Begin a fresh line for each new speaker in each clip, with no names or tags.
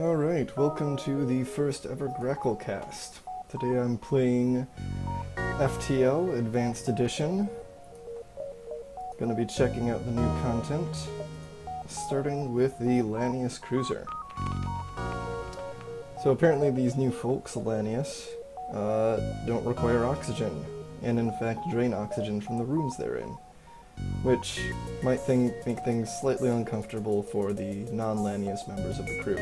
Alright, welcome to the first ever Gracklecast. Today I'm playing FTL Advanced Edition. Gonna be checking out the new content, starting with the Lanius cruiser. So apparently these new folks, Lanius, don't require oxygen, and in fact drain oxygen from the rooms they're in, which might make things slightly uncomfortable for the non-Lanius members of the crew.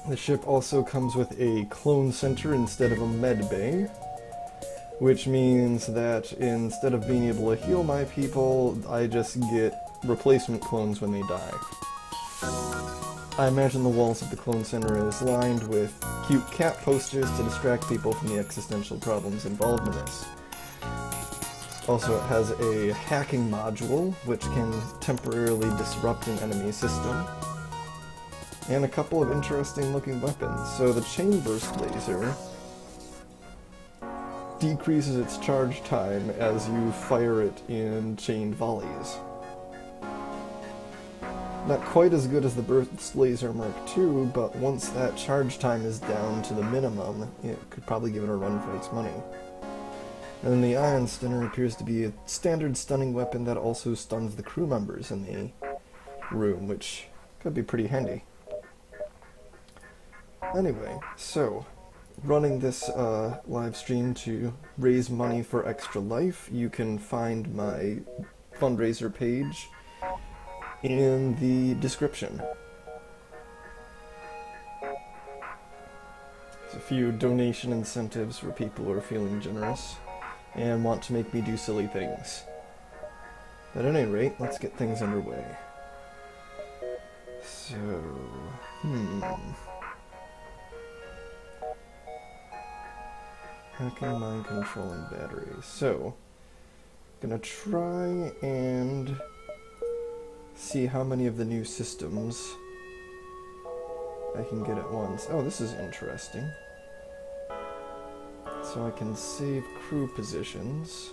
The ship also comes with a clone center instead of a med bay, which means that instead of being able to heal my people, I just get replacement clones when they die. I imagine the walls of the clone center is lined with cute cat posters to distract people from the existential problems involved in this. Also, it has a hacking module, which can temporarily disrupt an enemy system, and a couple of interesting looking weapons. So the chain burst laser decreases its charge time as you fire it in chained volleys. Not quite as good as the burst laser Mark II, but once that charge time is down to the minimum, it could probably give it a run for its money. And then the Ion Stunner appears to be a standard stunning weapon that also stuns the crew members in the room, which could be pretty handy. Anyway, so, running this live stream to raise money for Extra Life, you can find my fundraiser page in the description. There's a few donation incentives for people who are feeling generous and want to make me do silly things. But at any rate, let's get things underway. So, hacking, mind control, and batteries. So, gonna try and see how many of the new systems I can get at once. Oh, this is interesting. So I can save crew positions.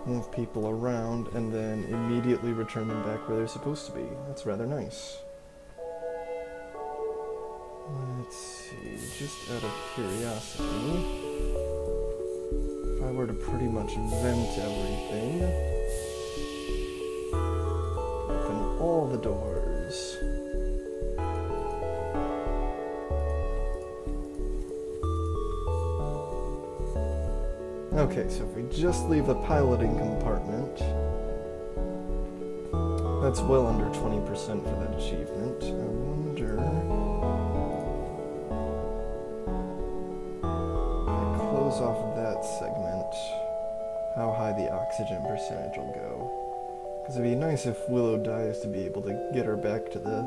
Move people around and then immediately return them back where they're supposed to be. That's rather nice. Let's see, just out of curiosity, if I were to pretty much vent everything, open all the doors. Okay, so if we just leave the piloting compartment, that's well under 20% for that achievement. I wonder... off of that segment, how high the oxygen percentage will go. Because it'd be nice if Willow dies to be able to get her back to the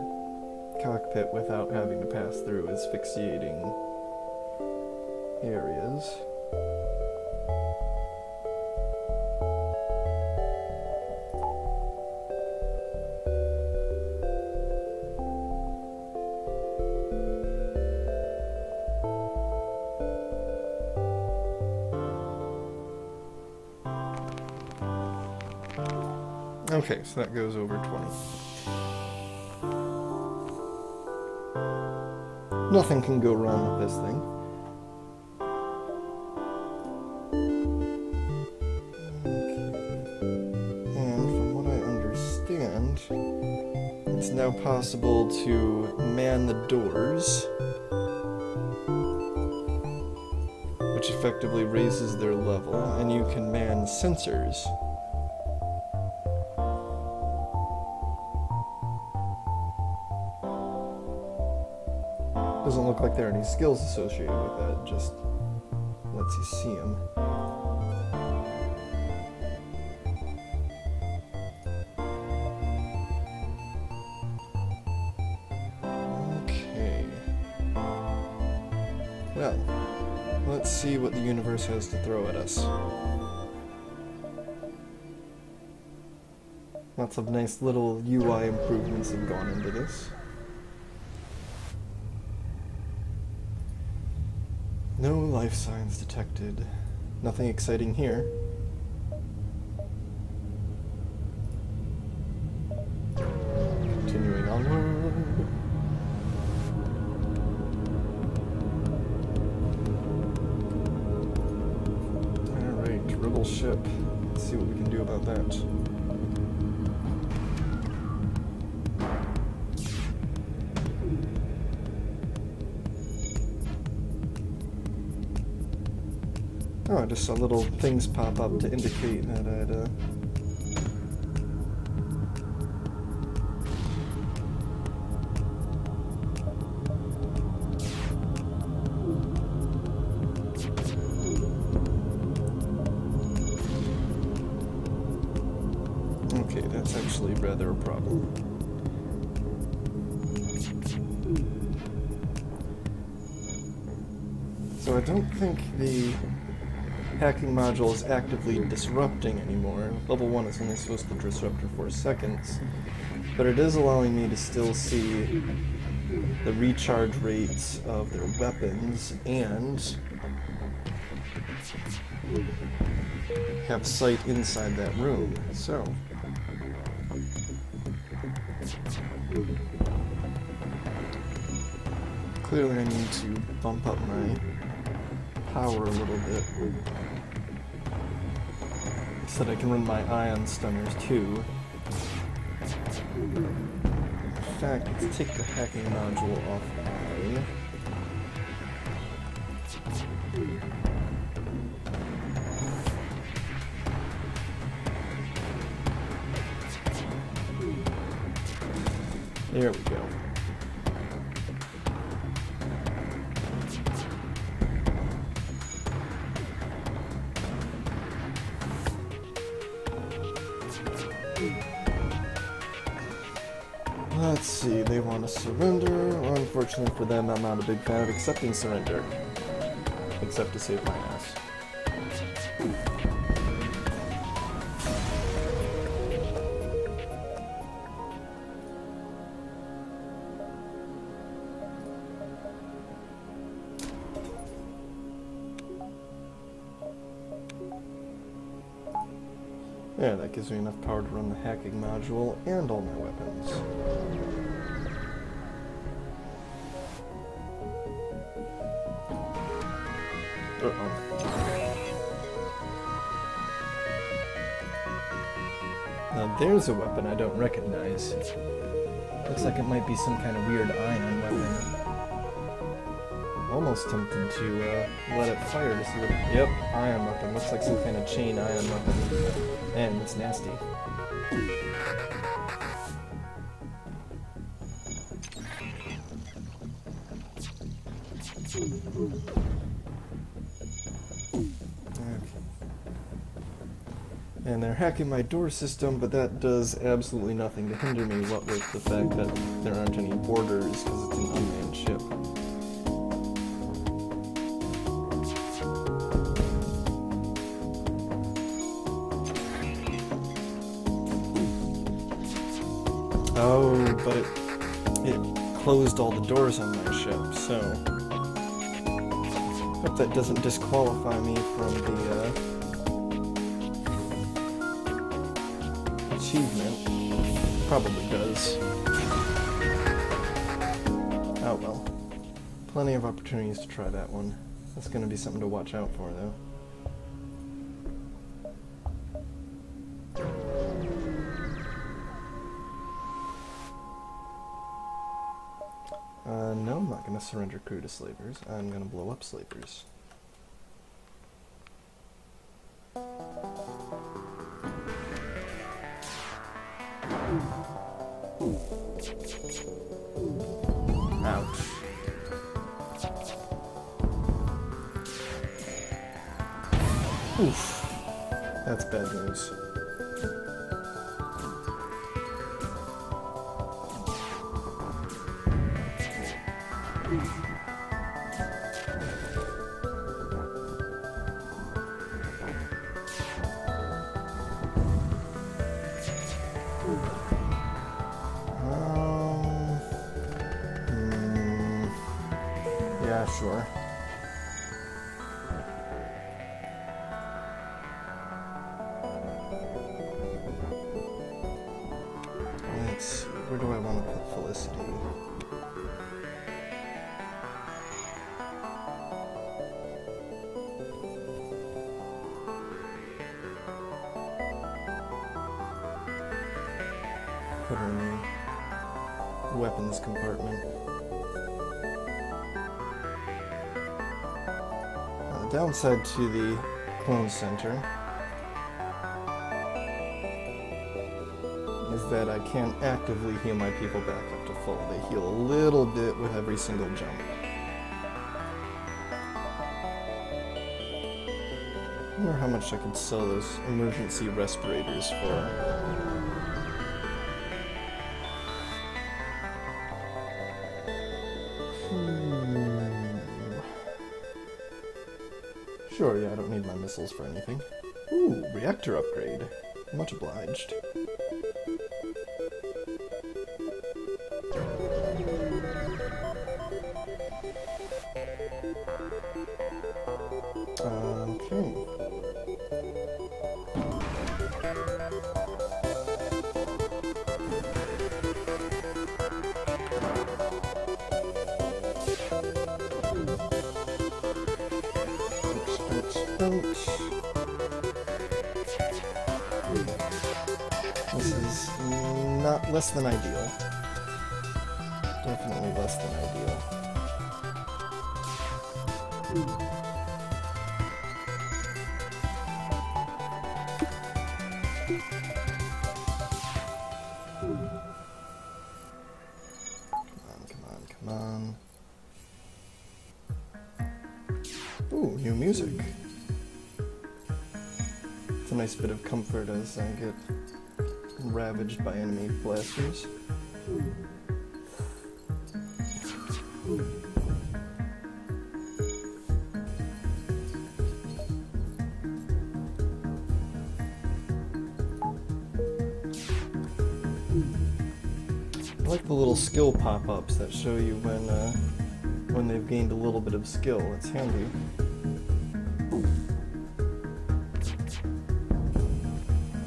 cockpit without having to pass through asphyxiating areas. Okay, so that goes over 20. Nothing can go wrong with this thing. Okay. And from what I understand, it's now possible to man the doors, which effectively raises their level, and you can man sensors. Doesn't look like there are any skills associated with that, it just lets you see them. Okay. Well, let's see what the universe has to throw at us. Lots of nice little UI improvements have gone into this. No life signs detected. Nothing exciting here. Onward. Alright, rebel ship. Let's see what we can do about that. Oh, I just saw little things pop up to indicate that I'd, Okay, that's actually rather a problem. So I don't think the hacking module is actively disrupting anymore. Level 1 is only supposed to disrupt for 4 seconds, but it is allowing me to still see the recharge rates of their weapons and have sight inside that room. So clearly I need to bump up my power a little bit so that I can run my ion stunners too. In fact, let's take the hacking module offline. There we go. Let's see, they want to surrender. Well, unfortunately for them, I'm not a big fan of accepting surrender. Except to save my ass. Yeah, that gives me enough power to run the hacking module and all my weapons. Uh-oh. Now there's a weapon I don't recognize. Looks like it might be some kind of weird ion weapon. Almost tempted to let it fire to see what... Yep, ion weapon. Looks like some kind of chain ion weapon. And it's nasty. And they're hacking my door system, but that does absolutely nothing to hinder me, what with the fact that there aren't any borders because it's an unmanned ship. Oh, but it closed all the doors on my ship, so hope that doesn't disqualify me from the achievement. Probably does. Oh well. Plenty of opportunities to try that one. That's going to be something to watch out for, though. No, I'm not going to surrender crew to slavers. I'm going to blow up slavers. Ouch. Oof. That's bad news. Yeah, sure. Let's see. where do I want to put Felicity? Put her in the weapons compartment. Now, the downside to the clone center is that I can't actively heal my people back up to full. They heal a little bit with every single jump. I wonder how much I could sell those emergency respirators for. Sure, yeah, I don't need my missiles for anything. Ooh, reactor upgrade. Much obliged. Okay. This is not less than ideal. Definitely less than ideal. Come on. Ooh, new music. It's a nice bit of comfort as I get ravaged by enemy blasters. I like the little skill pop-ups that show you when they've gained a little bit of skill. It's handy.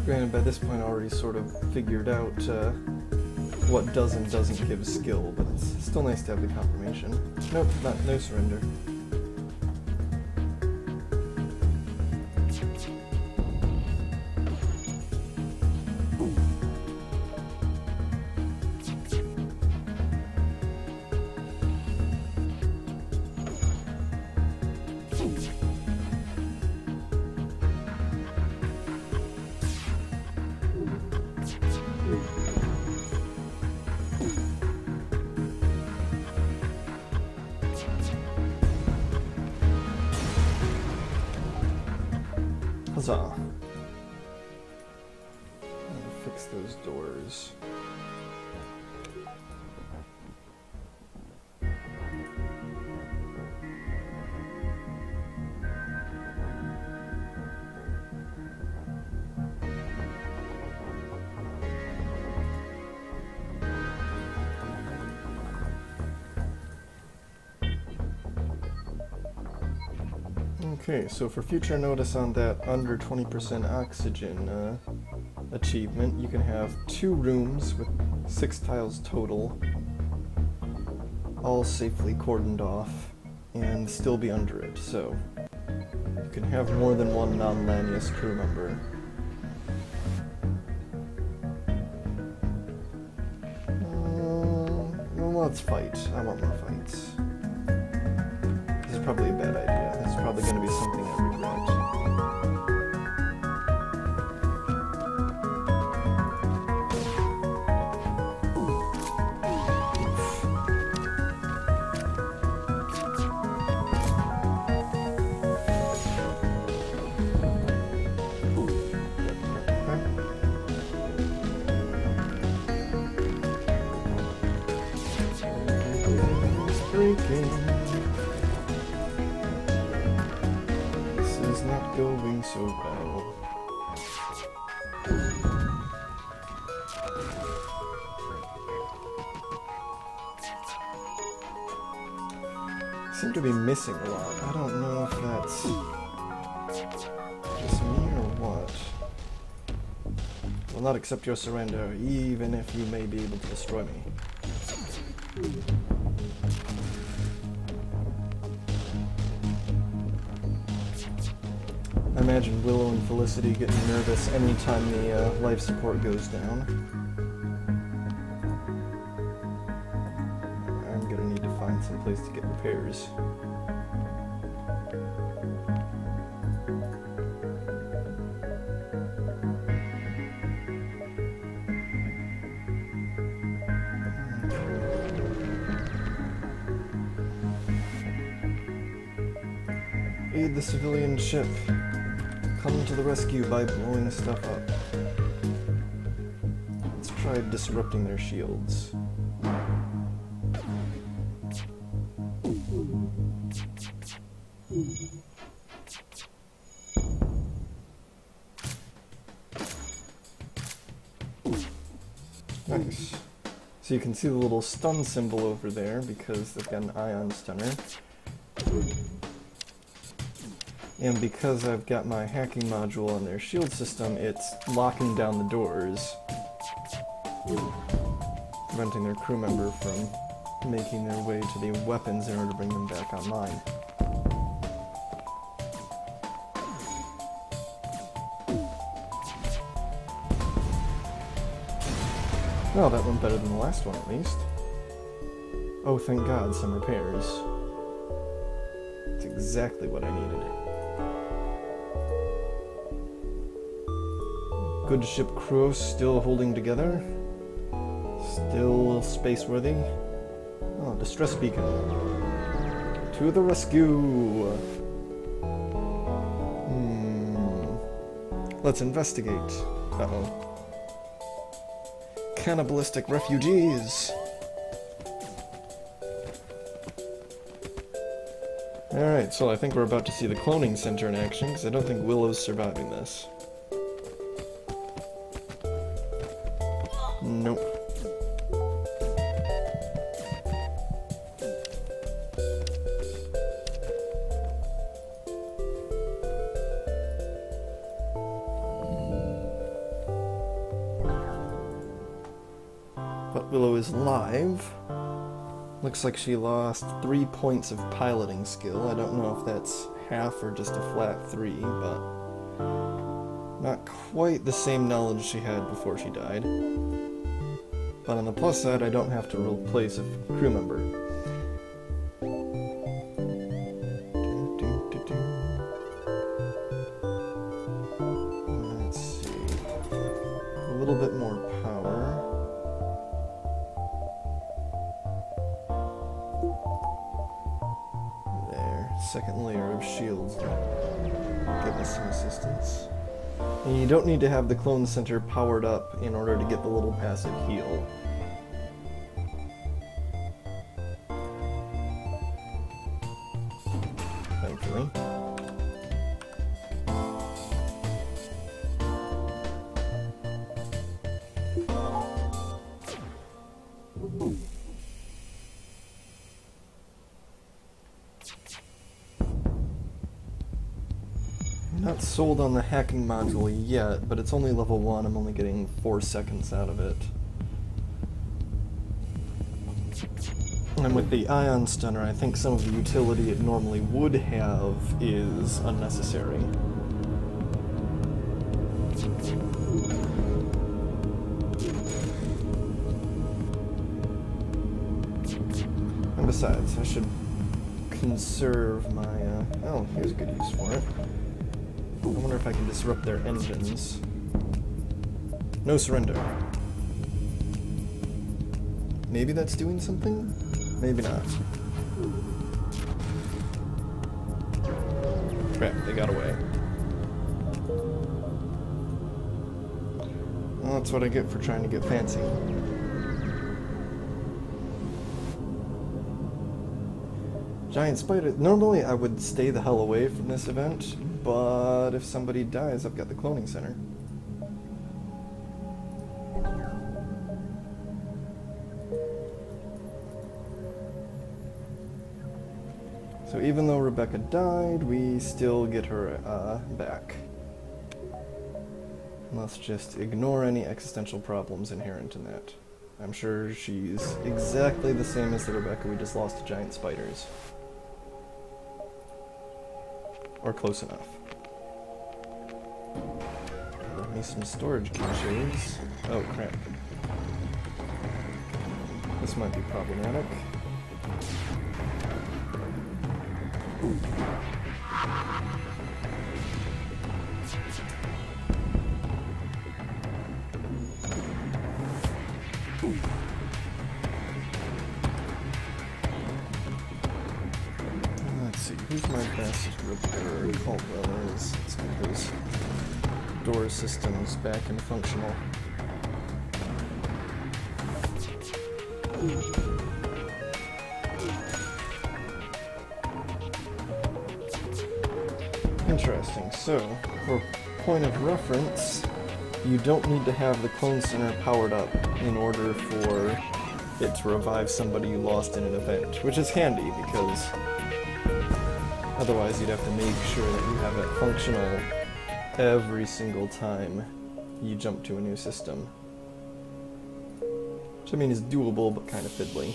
Granted, by this point I already sort of figured out what does and doesn't give skill, but it's still nice to have the confirmation. Nope, no surrender. Huzzah. Fix those doors. Okay, so for future notice on that under 20% oxygen achievement, you can have 2 rooms with 6 tiles total, all safely cordoned off, and still be under it, so you can have more than one non-Lanius crew member. Well, let's fight. I want more fights. This is probably a bad idea. This is probably going to be something I regret. This is not going so well. Seem to be missing a lot. I don't know if that's just me or what. will not accept your surrender, even if you may be able to destroy me. I imagine Willow and Felicity getting nervous anytime the life support goes down. I'm gonna need to find some place to get repairs. Aid the civilian ship. Come to the rescue by blowing stuff up. Let's try disrupting their shields. Nice. So you can see the little stun symbol over there because they've got an ion stunner. And because I've got my hacking module on their shield system, it's locking down the doors, preventing their crew member from making their way to the weapons in order to bring them back online. Well, that went better than the last one, at least. Oh, thank God, some repairs. That's exactly what I needed. Good ship crew still holding together. Still space-worthy. Oh, distress beacon. To the rescue! Let's investigate. Uh-oh. Cannibalistic refugees! Alright, so I think we're about to see the cloning center in action, because I don't think Willow's surviving this. Nope. But Willow is live. Looks like she lost 3 points of piloting skill. I don't know if that's half or just a flat 3, but not quite the same knowledge she had before she died. But on the plus side, I don't have to replace a crew member. Let's see. A little bit more power. There. Second layer of shields. Give us some assistance. And you don't need to have the clone center powered up in order to get the little passive heal. Thankfully. Not sold on the hacking module yet, but it's only level 1. I'm only getting 4 seconds out of it. And with the ion stunner, I think some of the utility it normally would have is unnecessary. And besides, I should conserve my, oh, here's good use for it. I wonder if I can disrupt their engines. No surrender. Maybe that's doing something? Maybe not. Crap, they got away. Well, that's what I get for trying to get fancy. Giant spider. Normally I would stay the hell away from this event, but if somebody dies, I've got the cloning center. So even though Rebecca died, we still get her back. Let's just ignore any existential problems inherent in that. I'm sure she's exactly the same as the Rebecca we just lost to giant spiders. Or close enough. Give me some storage caches. Oh crap. This might be problematic. Let's see, who's my best repairer? Caldwell is. Let's get those door systems back and functional. Interesting. So, for point of reference, you don't need to have the clone center powered up in order for it to revive somebody you lost in an event, which is handy because otherwise you'd have to make sure that you have it functional every single time you jump to a new system. Which I mean is doable, but kind of fiddly.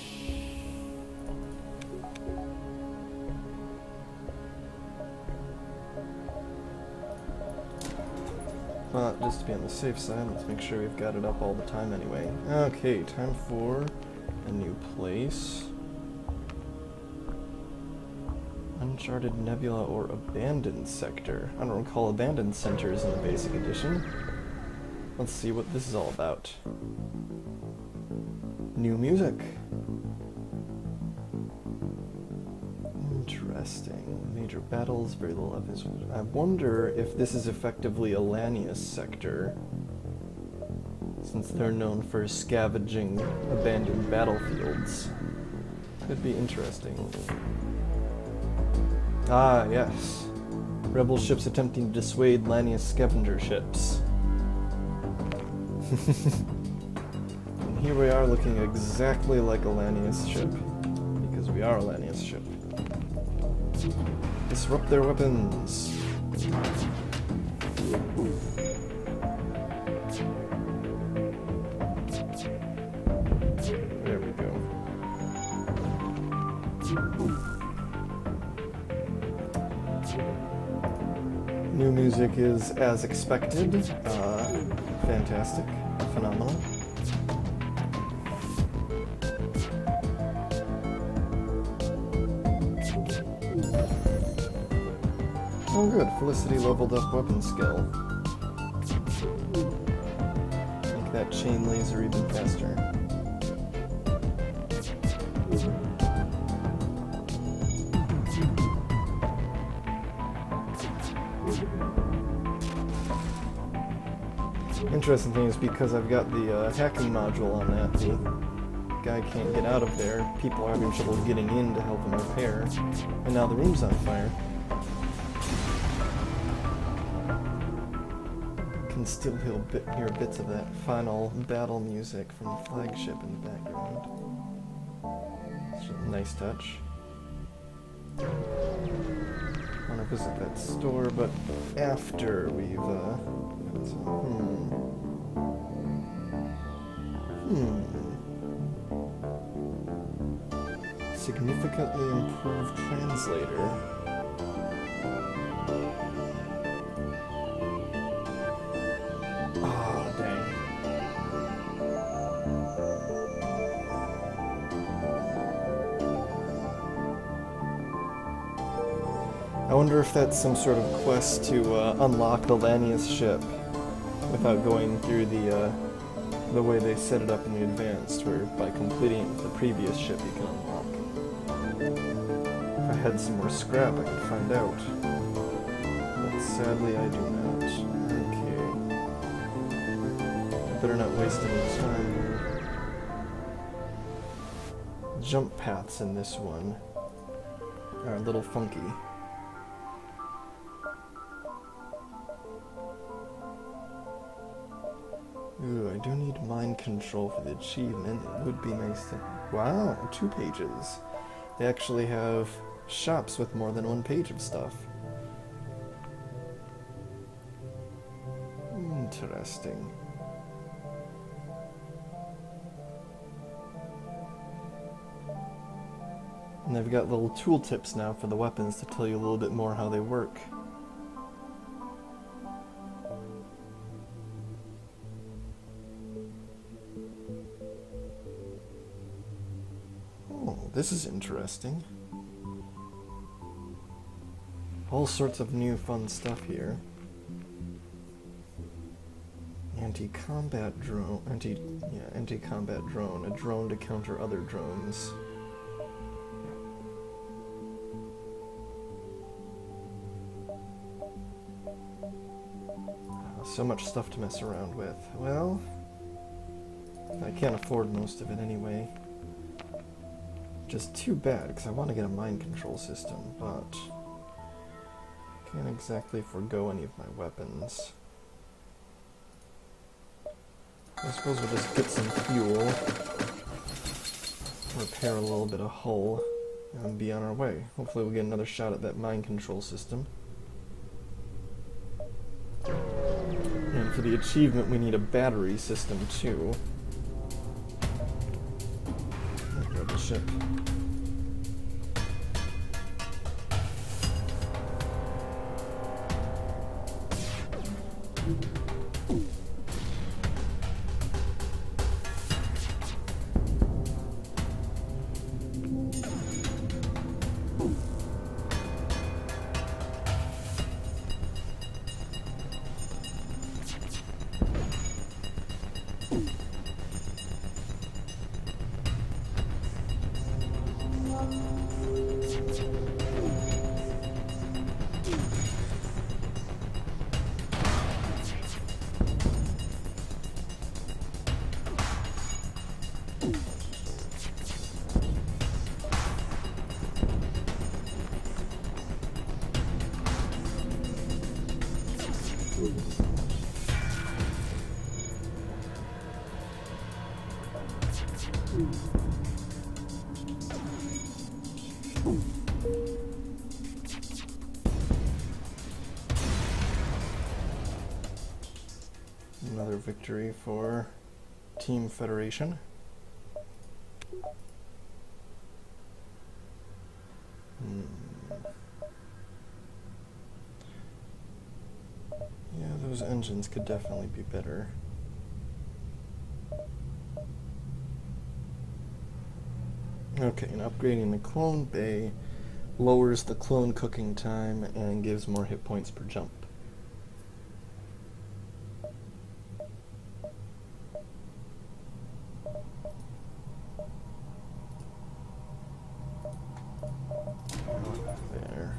But just to be on the safe side, let's make sure we've got it up all the time anyway. Okay, time for a new place. Uncharted Nebula or Abandoned Sector. I don't recall Abandoned Centers in the basic edition. Let's see what this is all about. New music. Interesting. Major battles, very little evidence. I wonder if this is effectively a Lanius sector, since they're known for scavenging abandoned battlefields. Could be interesting. Ah, yes. Rebel ships attempting to dissuade Lanius scavenger ships. And here we are looking exactly like a Lanius ship, because we are a Lanius ship. Disrupt their weapons. There we go. New music is as expected. Fantastic. Phenomenal. Oh good, Felicity leveled up weapon skill. Make that chain laser even faster. Interesting thing is because I've got the hacking module on that, the guy can't get out of there, people are having trouble getting in to help him repair, and now the room's on fire. Can still hear bits of that final battle music from the flagship in the background. It's a nice touch. I want to visit that store, but after we've significantly improved translator. Oh, dang. I wonder if that's some sort of quest to unlock the Lanius ship without going through the way they set it up in the advanced, where by completing it with the previous ship you can unlock. If I had some more scrap, I could find out. But sadly, I do not. Okay. I better not waste any time here. Jump paths in this one are a little funky. Ooh, I do need mind control for the achievement. It would be nice to... Wow, 2 pages. They actually have shops with more than 1 page of stuff. Interesting. And they've got little tooltips now for the weapons to tell you a little bit more how they work. Oh, this is interesting. All sorts of new fun stuff here. Anti-combat drone, anti-combat drone, a drone to counter other drones. So much stuff to mess around with. Well, I can't afford most of it anyway. Just too bad, because I want to get a mind control system, but can't exactly forego any of my weapons. I suppose we'll just get some fuel, repair a little bit of hull, and be on our way. Hopefully we'll get another shot at that mind control system. And for the achievement we need a battery system too. Grab the ship. Another victory for Team Federation. Yeah, those engines could definitely be better. Okay, and upgrading the clone bay lowers the clone cooking time and gives more hit points per jump. There.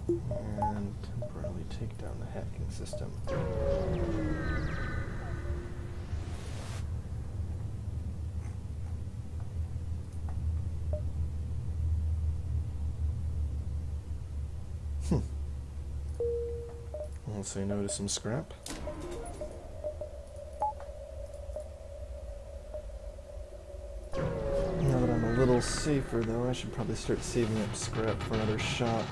And temporarily take down the hacking system. I'll say no to some scrap. Now that I'm a little safer though, I should probably start saving up scrap for another shot.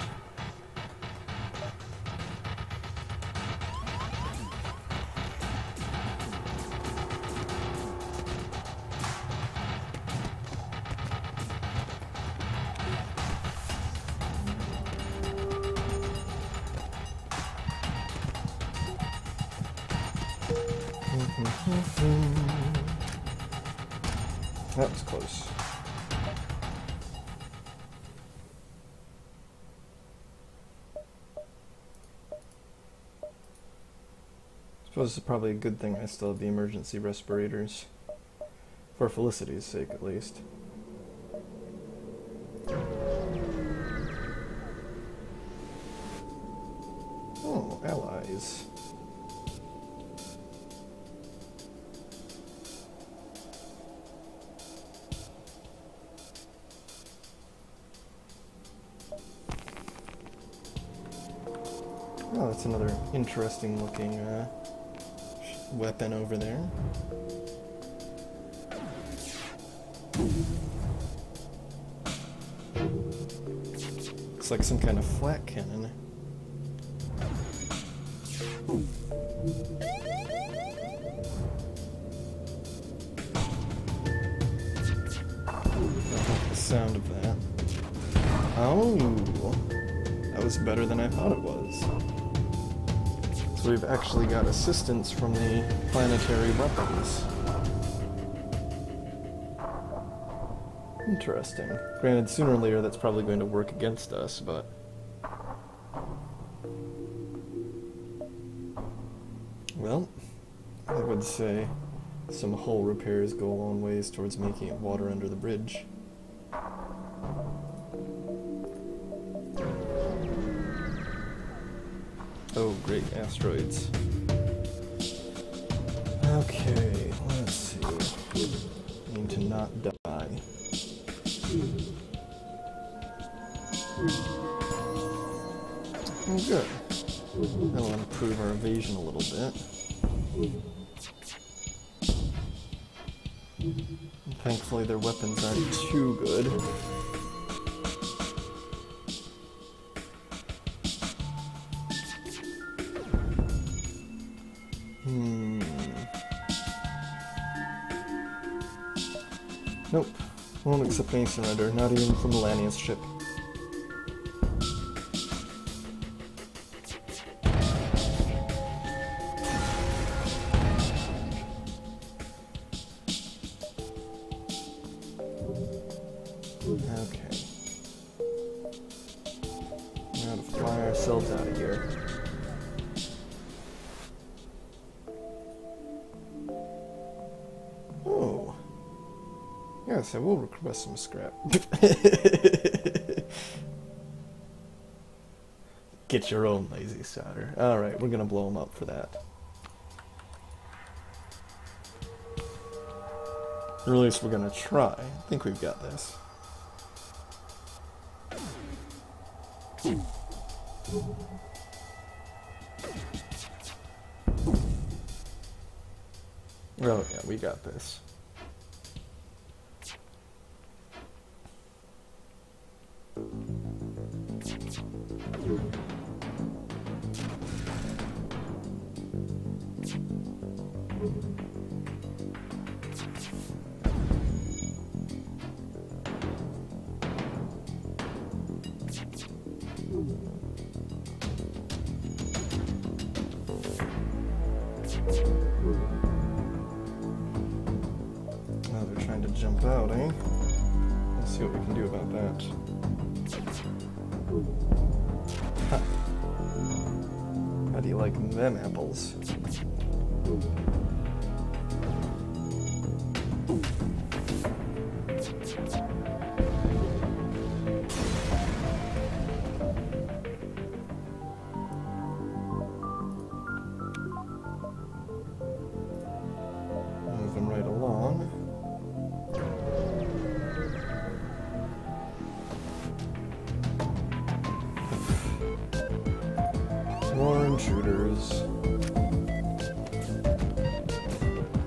That was close. I suppose it's probably a good thing I still have the emergency respirators. For Felicity's sake, at least. Oh, allies. Oh, that's another interesting looking weapon over there. Looks like some kind of flat cannon. sound of that. Oh, that was better than I thought it was. So we've actually got assistance from the planetary weapons. Interesting. Granted, sooner or later that's probably going to work against us, but... Well, I would say some hull repairs go a long ways towards making it water under the bridge. Oh, great, asteroids. Okay, let's see. Need to not die. Oh, good. That'll improve our evasion a little bit. And thankfully their weapons aren't too good. Nope. Won't accept any surrender, not even from the Lanius ship. Okay. We gotta fly ourselves out of here. Oh. Yes, I will request some scrap. Get your own lazy solder. Alright, we're gonna blow them up for that. Or at least we're gonna try. I think we've got this. Oh yeah, we got this. Oh, they're trying to jump out, eh? Let's see what we can do about that. Ha. How do you like them apples? Moving right along. More intruders.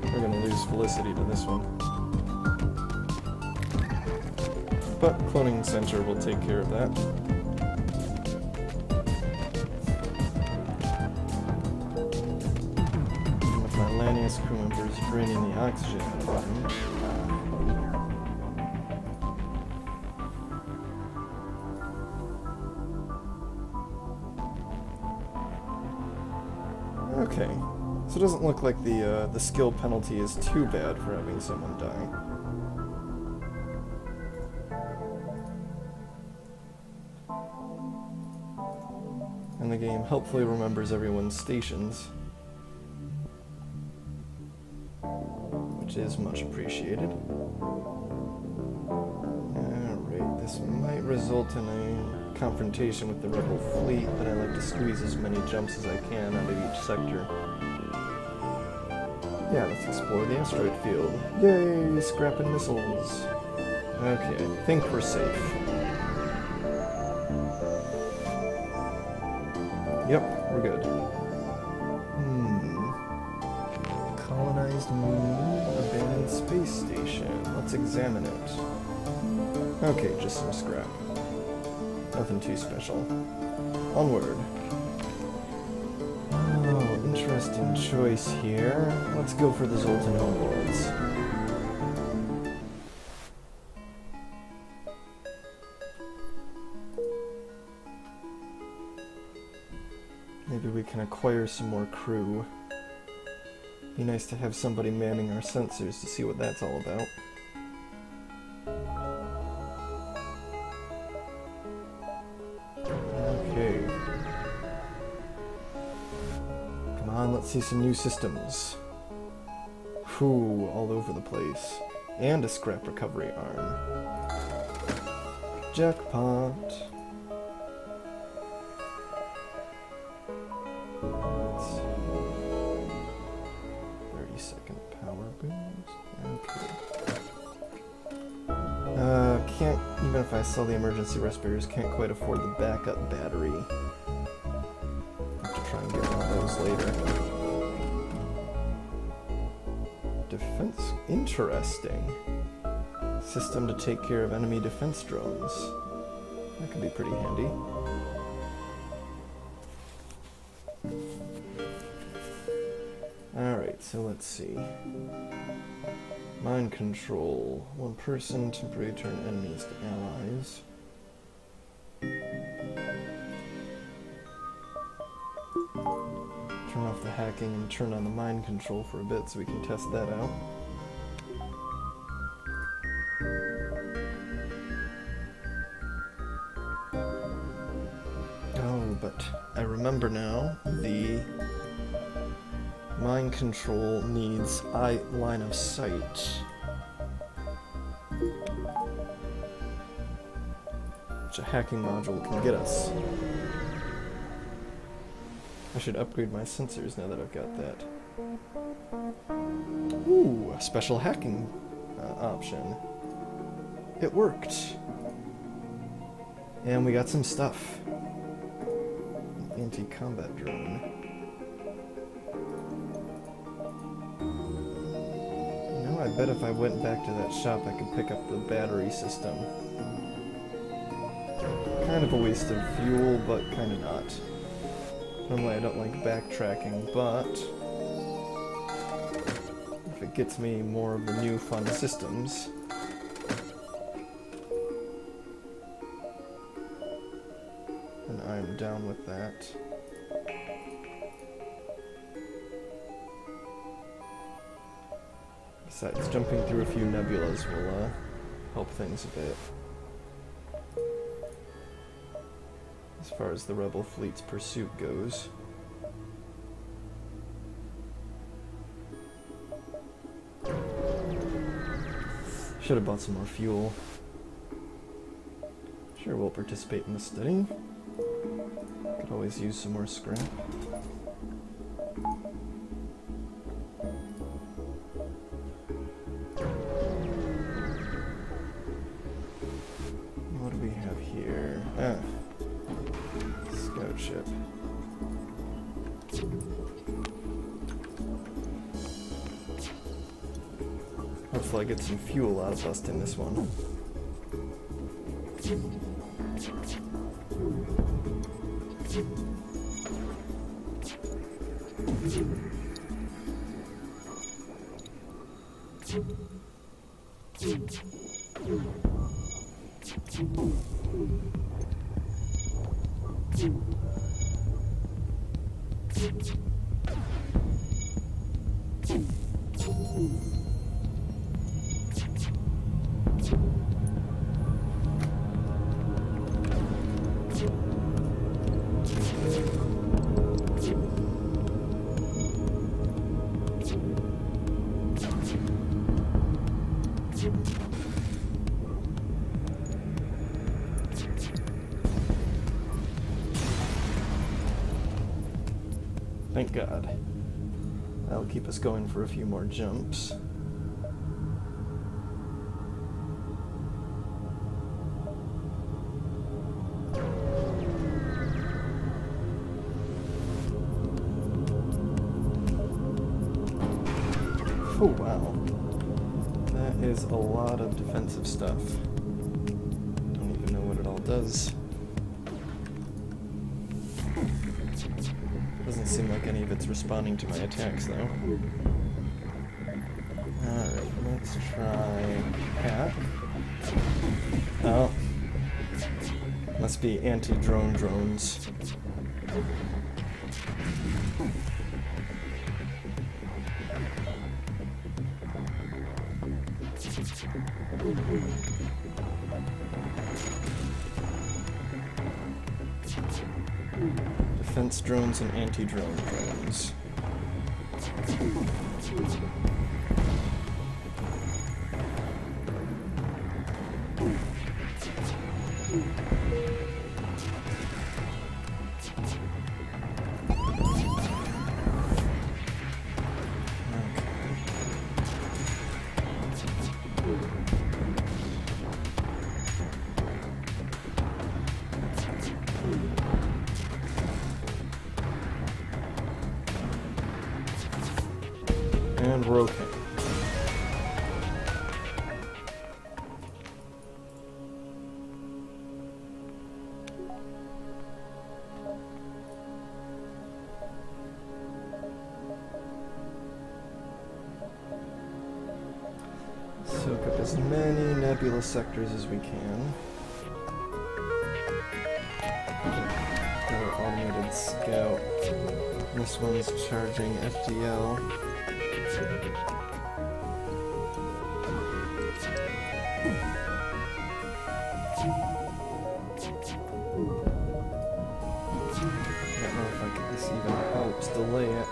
We're gonna lose Felicity to this one. But Cloning Center will take care of that. With my Lanius crew members draining the oxygen out of them. Okay, so it doesn't look like the skill penalty is too bad for having someone die. And the game helpfully remembers everyone's stations, which is much appreciated. Alright, this might result in a confrontation with the rebel fleet, but I like to squeeze as many jumps as I can out of each sector. Yeah, let's explore the asteroid field. Yay, scrap and missiles. Okay, I think we're safe. Yep, we're good. Colonized moon, abandoned space station. Let's examine it. Okay, just some scrap. Nothing too special. Onward. Oh, interesting choice here. Let's go for the Zoltan homeworlds. Maybe we can acquire some more crew. Be nice to have somebody manning our sensors to see what that's all about. Okay. Come on, let's see some new systems. Whew, all over the place. And a scrap recovery arm. Jackpot. Let's see. 30-second power boost. Okay. Can't, even if I sell the emergency respirators, can't quite afford the backup battery. Have to try and get one of those later. Defense, interesting. System to take care of enemy defense drones. That could be pretty handy. Alright, so let's see. Mind control. One person, temporarily turn enemies to allies. Turn off the hacking and turn on the mind control for a bit so we can test that out. Oh, but I remember now, the mind control needs eye line of sight. Which a hacking module can get us. I should upgrade my sensors now that I've got that. Ooh, a special hacking option. It worked. And we got some stuff. An anti-combat drone. You know, I bet if I went back to that shop I could pick up the battery system. Kind of a waste of fuel, but kind of not. Normally I don't like backtracking, but if it gets me more of the new fun systems, then I'm down with that. Besides, jumping through a few nebulas will help things a bit. As far as the Rebel fleet's pursuit goes. Should have bought some more fuel. Sure, we'll participate in the study. Could always use some more scrap. What do we have here? Scout ship. Hopefully I get some fuel out of busting this one. Thank God. That'll keep us going for a few more jumps. Oh wow. That is a lot of defensive stuff. Don't even know what it all does. Doesn't seem like any of it's responding to my attacks, though. Alright, let's try hack. Oh. Must be anti-drone drones. Defense drones and anti-drone drones. And we're okay. Soak up as many nebula sectors as we can. Another automated scout. This one's charging FTL. Delay it.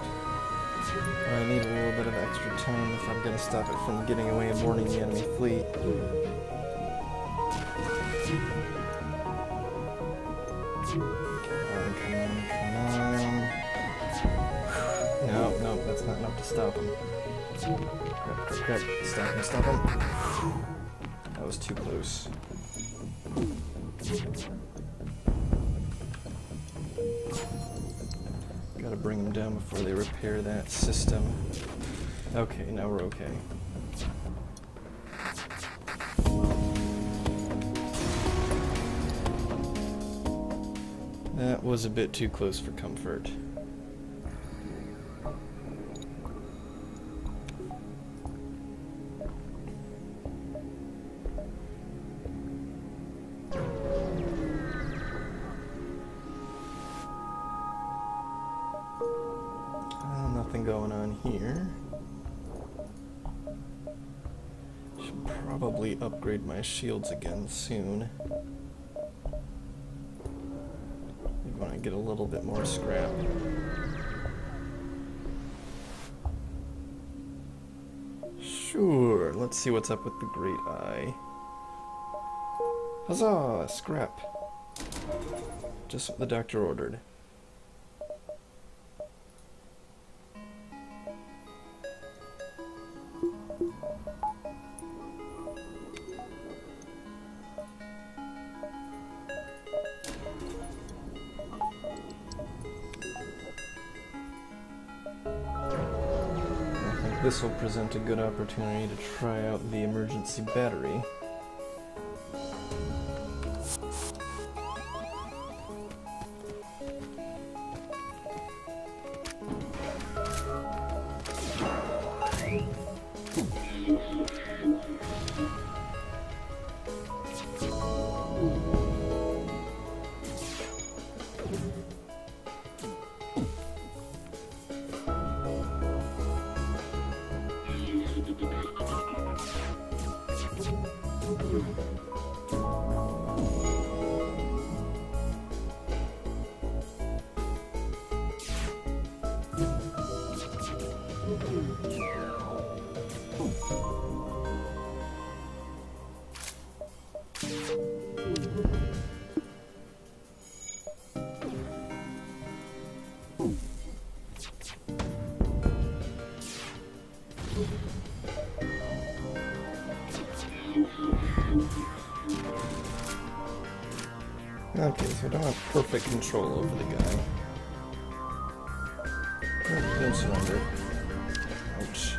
I need a little bit of extra time if I'm going to stop it from getting away and warning the enemy fleet. Come on. No, that's not enough to stop him. Crap. Stop him. That was too close. Gotta bring them down before they repair that system. Okay, now we're okay. That was a bit too close for comfort. Nothing going on here. Should probably upgrade my shields again soon. When I get a little bit more scrap. Sure, let's see what's up with the Great Eye. Huzzah! Scrap! Just what the doctor ordered. This will present a good opportunity to try out the emergency battery. Okay, so I don't have perfect control over the guy. No surrender. Ouch.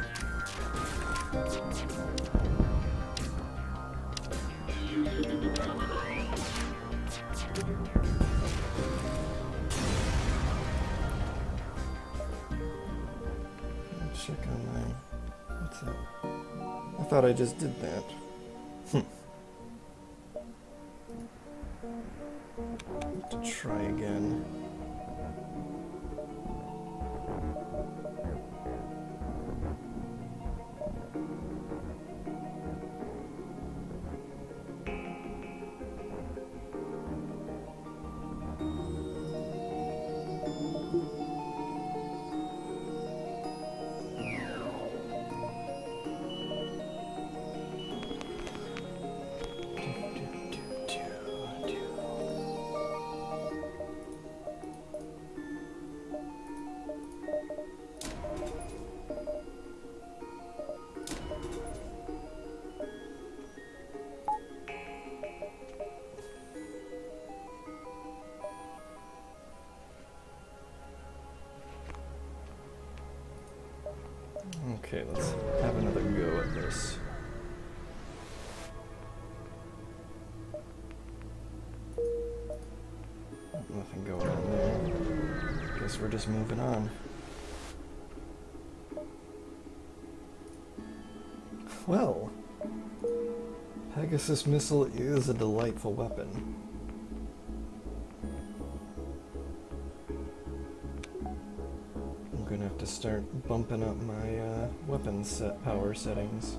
Check on my... What's that? I thought I just did that. To try again. Okay, let's have another go at this. Nothing going on there. Guess we're just moving on. Well, Pegasus missile is a delightful weapon. I'm gonna have to start bumping up my weapon set power settings.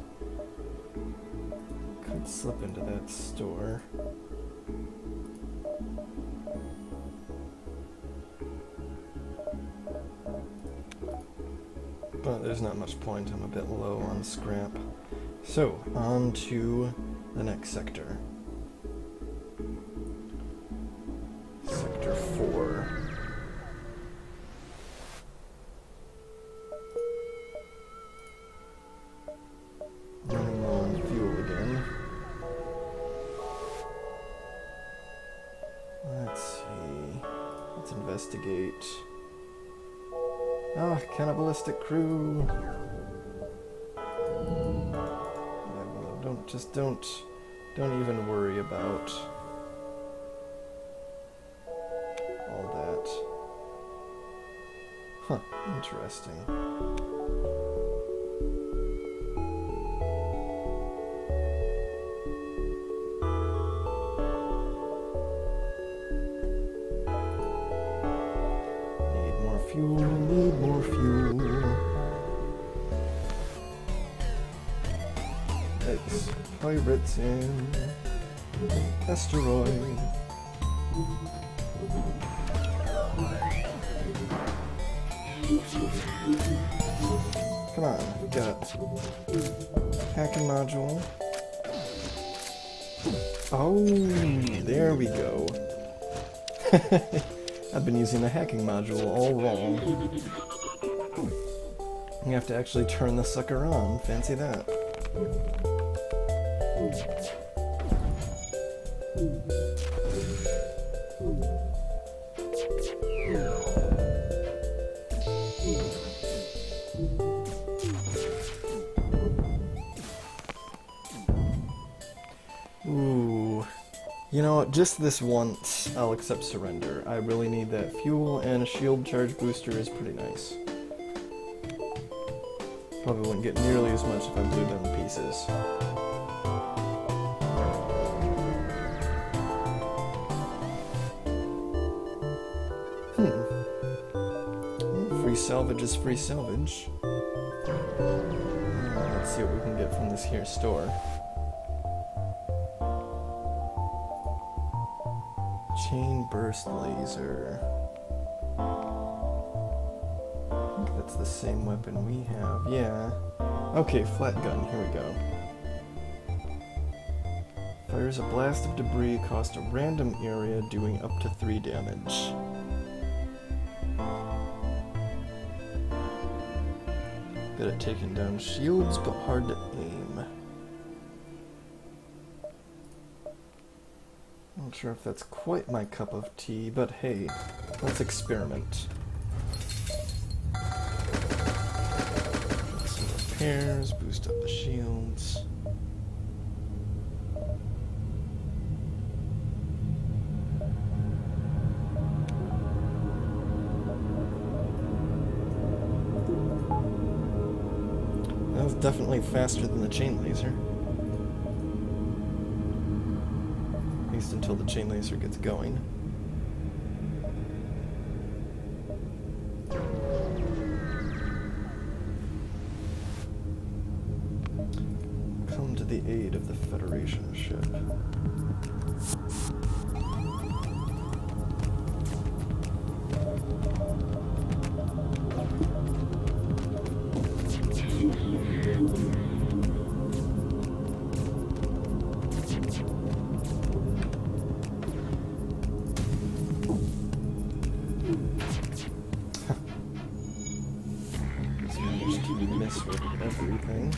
Could slip into that store. But there's not much point, I'm a bit low on scrap. So, on to the next sector. Sector 4. Running low on fuel again. Let's see. Let's investigate. Ah, cannibalistic crew. Don't even worry about all that. Huh, interesting. Need more fuel, need more fuel. It's pirates in asteroid. Come on, we've got hacking module. Oh, there we go. I've been using the hacking module all wrong. You have to actually turn the sucker on. Fancy that. Ooh. You know, just this once, I'll accept surrender. I really need that fuel, and a shield charge booster is pretty nice. Probably wouldn't get nearly as much if I blew them to pieces. Free salvage is free salvage. Let's see what we can get from this here store. Chain burst laser. I think that's the same weapon we have. Yeah. Okay, flat gun. Here we go. Fires a blast of debris across a random area, doing up to 3 damage. Good at taking down shields, but hard to aim. Not sure if that's quite my cup of tea, but hey, let's experiment. Some repairs, boost up the shields. That was definitely faster than the chain laser. At least until the chain laser gets going. Come to the aid of the Federation ship. Miss with everything.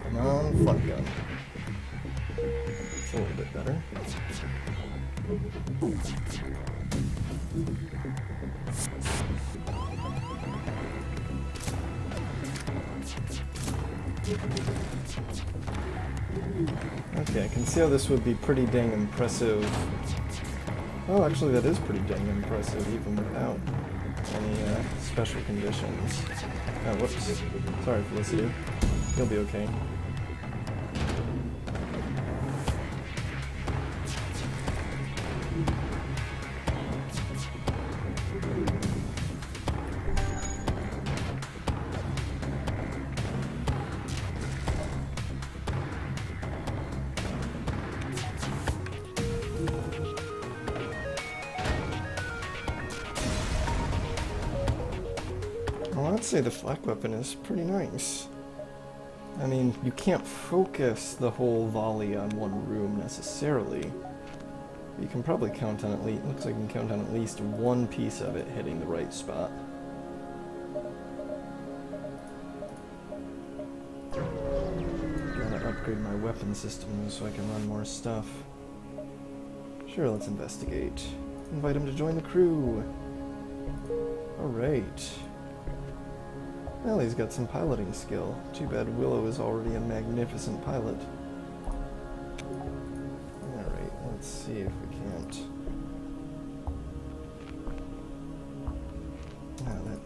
Come on, fun gun. Okay, I can see how this would be pretty dang impressive. Oh, actually that is pretty dang impressive, even without any special conditions. Oh, whoops. Sorry, Felicity. You'll be okay. Well, I'd say the flak weapon is pretty nice. I mean, you can't focus the whole volley on one room necessarily. You can probably count on looks like you can count on at least one piece of it hitting the right spot. Gotta upgrade my weapon system so I can run more stuff. Sure, let's investigate. Invite him to join the crew. Alright. Well, he's got some piloting skill. Too bad Willow is already a magnificent pilot. Alright, let's see if we can't... Oh,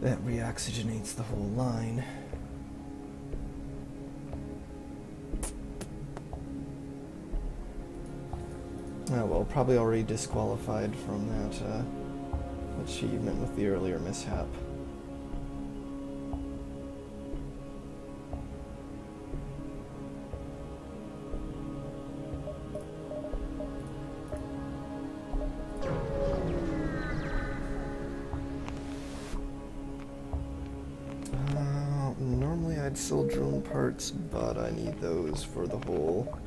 that reoxygenates the whole line. Oh well, probably already disqualified from that, achievement with the earlier mishap. Normally I'd sell drone parts, but I need those for the whole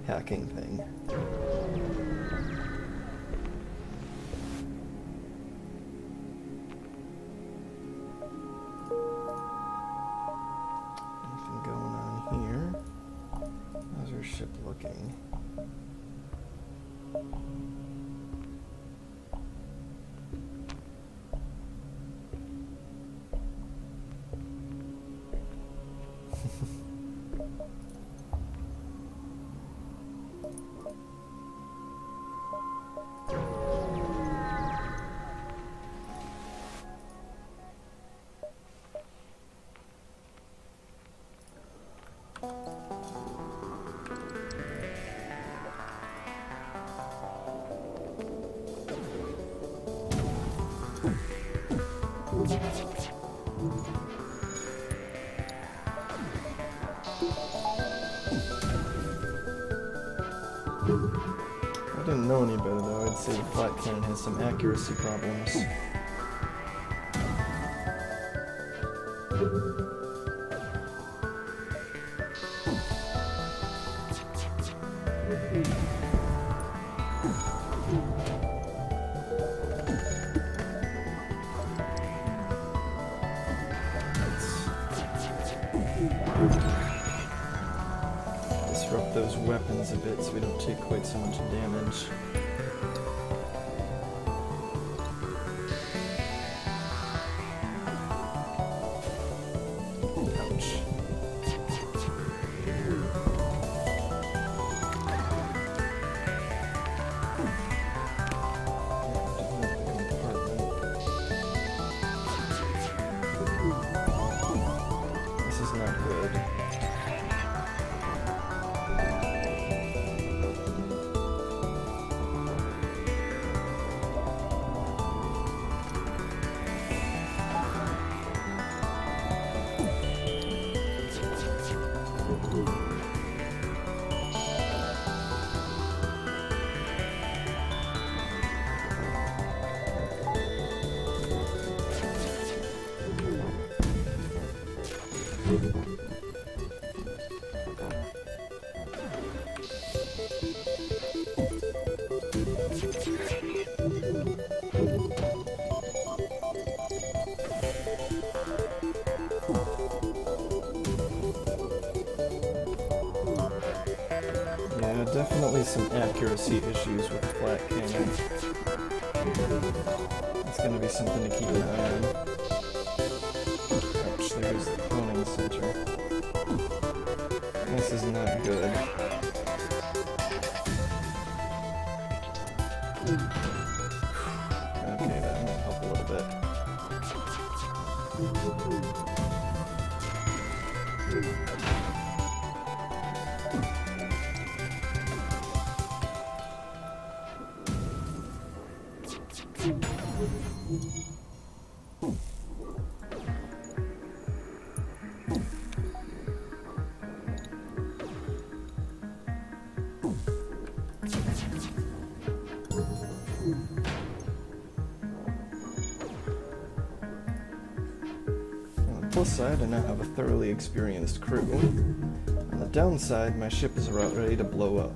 hacking thing. Ship looking. If I didn't know any better though, I'd say the flat cannon has some accuracy problems. Disrupt those weapons a bit so we don't take quite so much damage. Ouch. This is not good. definitely some accuracy issues with the flat cannon. It's gonna be something to keep an eye on. Ouch, there's the cloning center. This is not good. Okay, that might help a little bit. Plus side, I now have a thoroughly experienced crew. On the downside, my ship is about ready to blow up.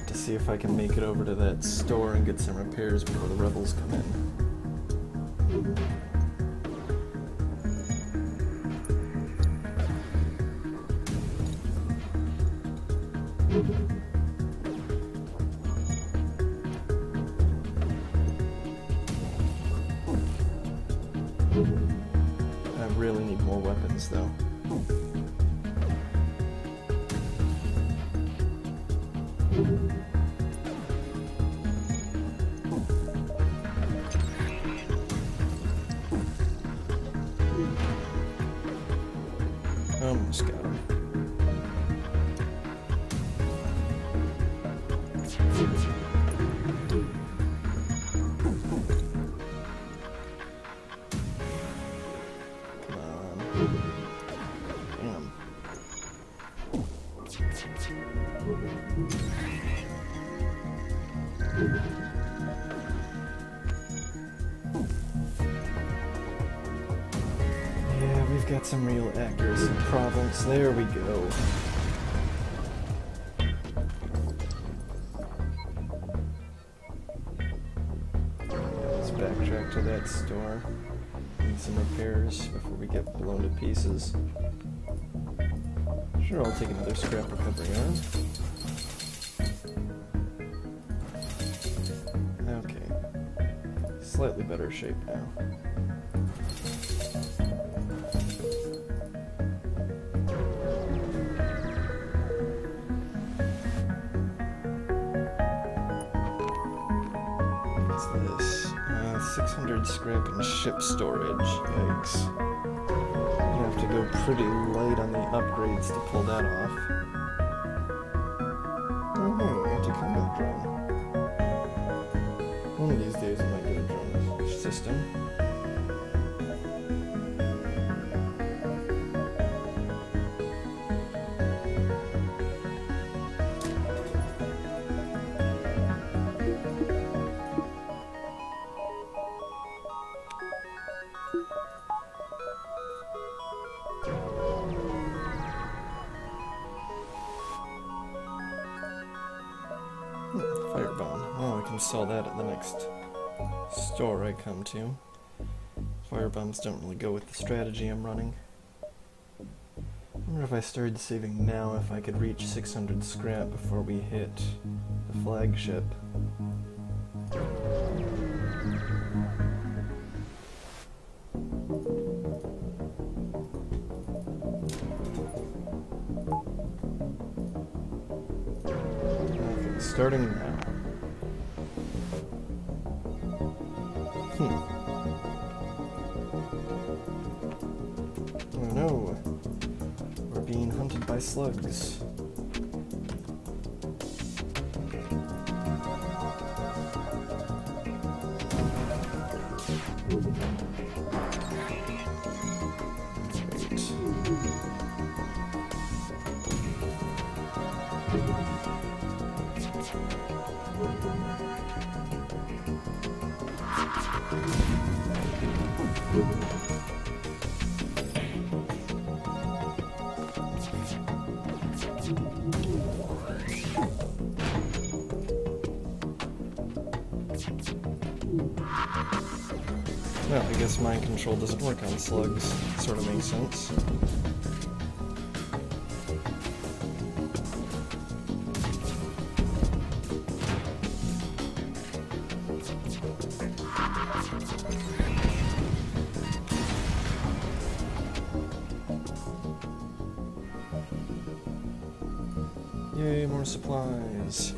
To see if I can make it over to that store and get some repairs before the rebels come in. I really need more weapons, though. Almost got him. Yeah, we've got some real accuracy problems. There we go. Let's backtrack to that store. Need some repairs before we get blown to pieces. Sure, I'll take another scrap recovery arm. Okay. Slightly better shape now. What's this? 600 scrap and ship storage. Yikes. You have to go pretty light on the upgrades to pull that off. Oh hey, anti-combat drone. One of these days I might get a drone system. Firebomb. Oh, I can sell that at the next store I come to. Firebombs don't really go with the strategy I'm running. I wonder if I started saving now if I could reach 600 scrap before we hit the flagship. Starting now. Oh no. We're being hunted by slugs. Well, I guess mind control doesn't work on slugs. Sort of makes sense. Yay, more supplies.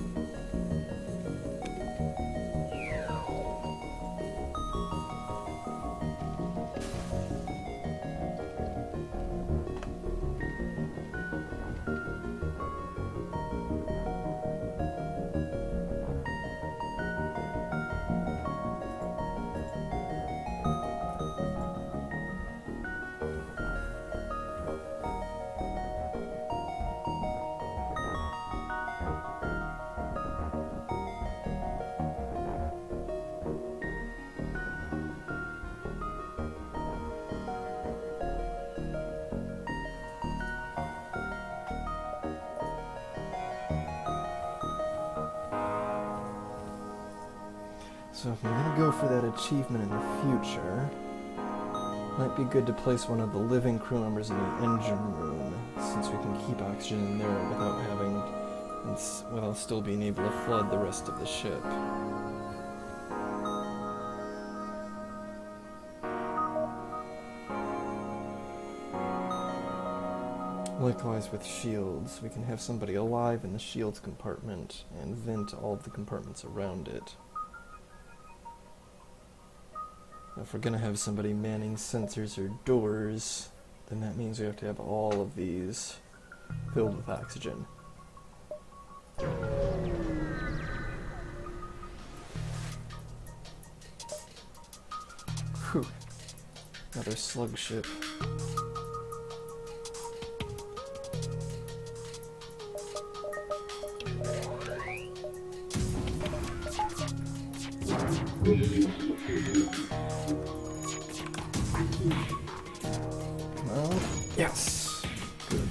So if I'm gonna go for that achievement in the future, might be good to place one of the living crew members in the engine room, since we can keep oxygen in there without still being able to flood the rest of the ship. Likewise with shields, we can have somebody alive in the shields compartment and vent all of the compartments around it. If we're gonna have somebody manning sensors or doors, then that means we have to have all of these filled with oxygen. Whew. Another slug ship. Well, yes. Good.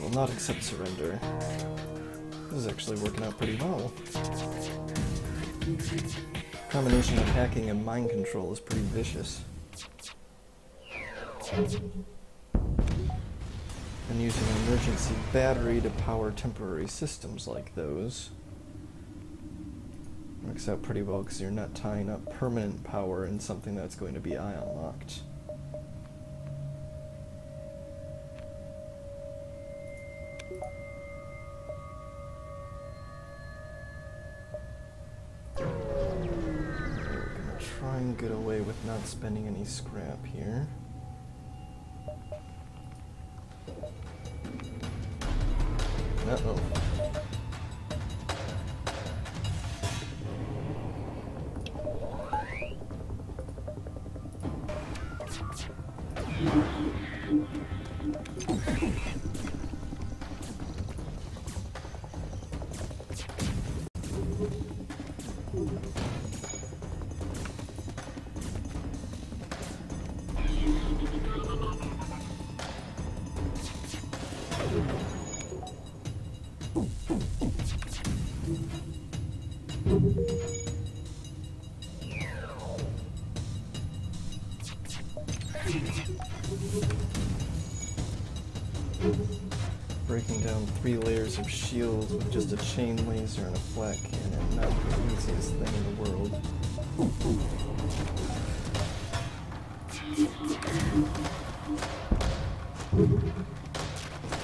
Will not accept surrender. This is actually working out pretty well. Combination of hacking and mind control is pretty vicious. And using an emergency battery to power temporary systems like those works out pretty well because you're not tying up permanent power in something that's going to be ion locked. We're gonna try and get away with not spending any scrap here. Uh-oh. Breaking down 3 layers of shields with just a chain laser and a flat cannon, not the easiest thing in the world.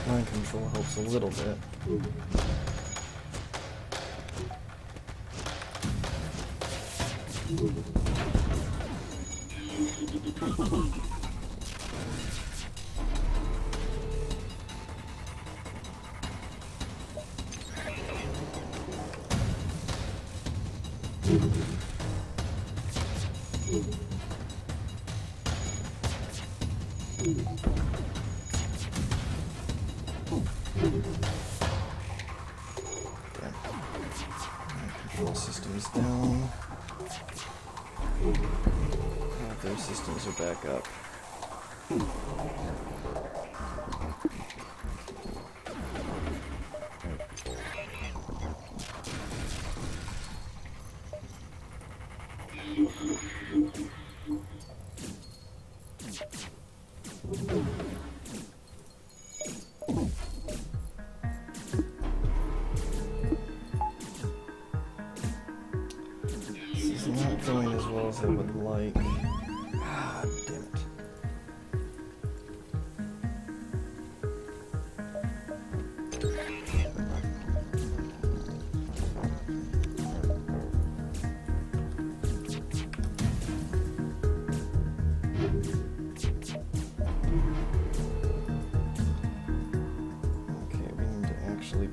Mind control helps a little bit. Control systems down. Their systems are back up.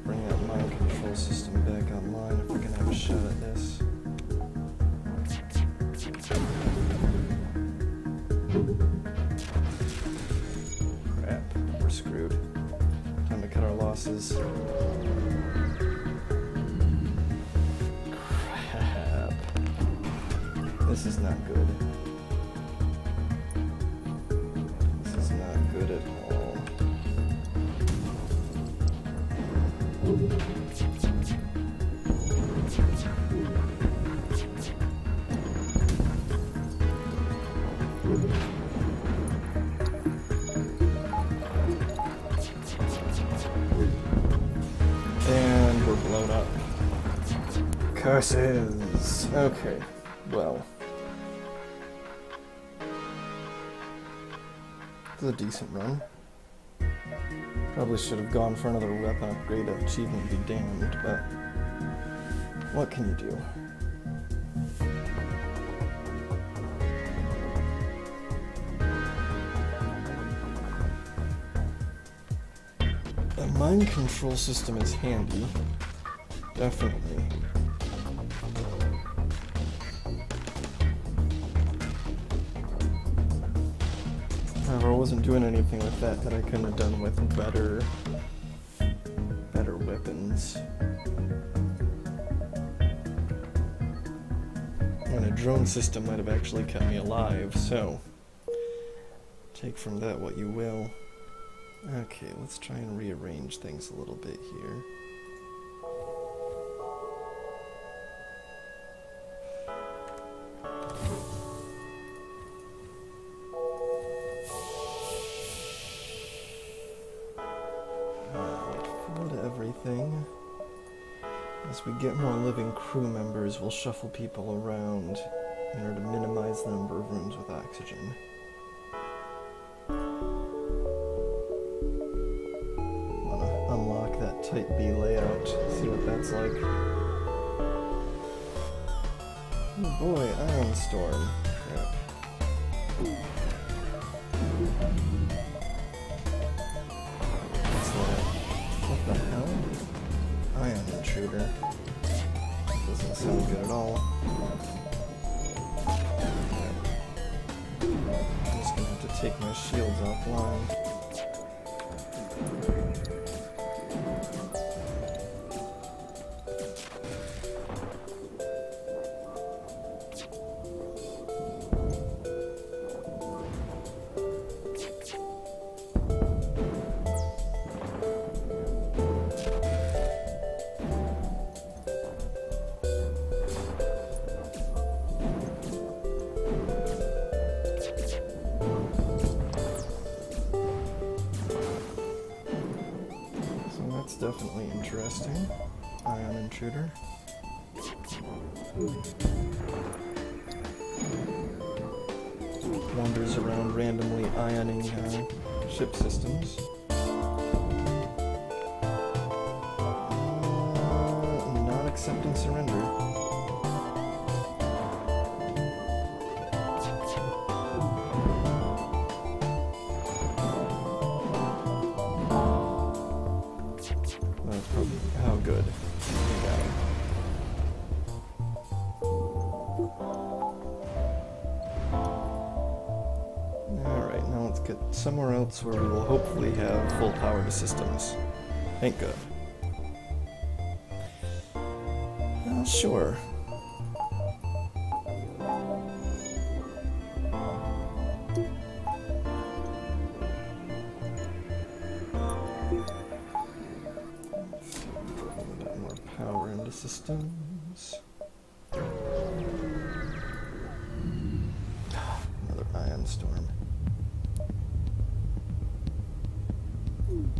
Bring that mind control system back online if we're gonna have a shot at this. Crap, we're screwed. Time to cut our losses. Crap. This is not good. This is not good at all. And we're blown up. Curses! Okay, well. This is a decent run. Probably should have gone for another weapon upgrade, achievement be damned, but what can you do? A mind control system is handy, definitely. However, I wasn't doing anything with that I couldn't have done with better weapons. And a drone system might have actually kept me alive, so take from that what you will. Okay, let's try and rearrange things a little bit here. Everything. As we get more living crew members, we'll shuffle people around in order to minimize the number of rooms with oxygen. Want to unlock that Type B layout, see what that's like. Oh boy, Ion Storm. Crap. What the hell? Ion Intruder. Doesn't sound good at all. I'm just gonna have to take my shields offline. Definitely interesting. Ion Intruder. Wanders around randomly ioning ship systems. Not accepting surrender. How good. We got him. Alright, now let's get somewhere else where we will hopefully have full power to systems. Thank God. Well, sure. Systems. Another Ion Storm.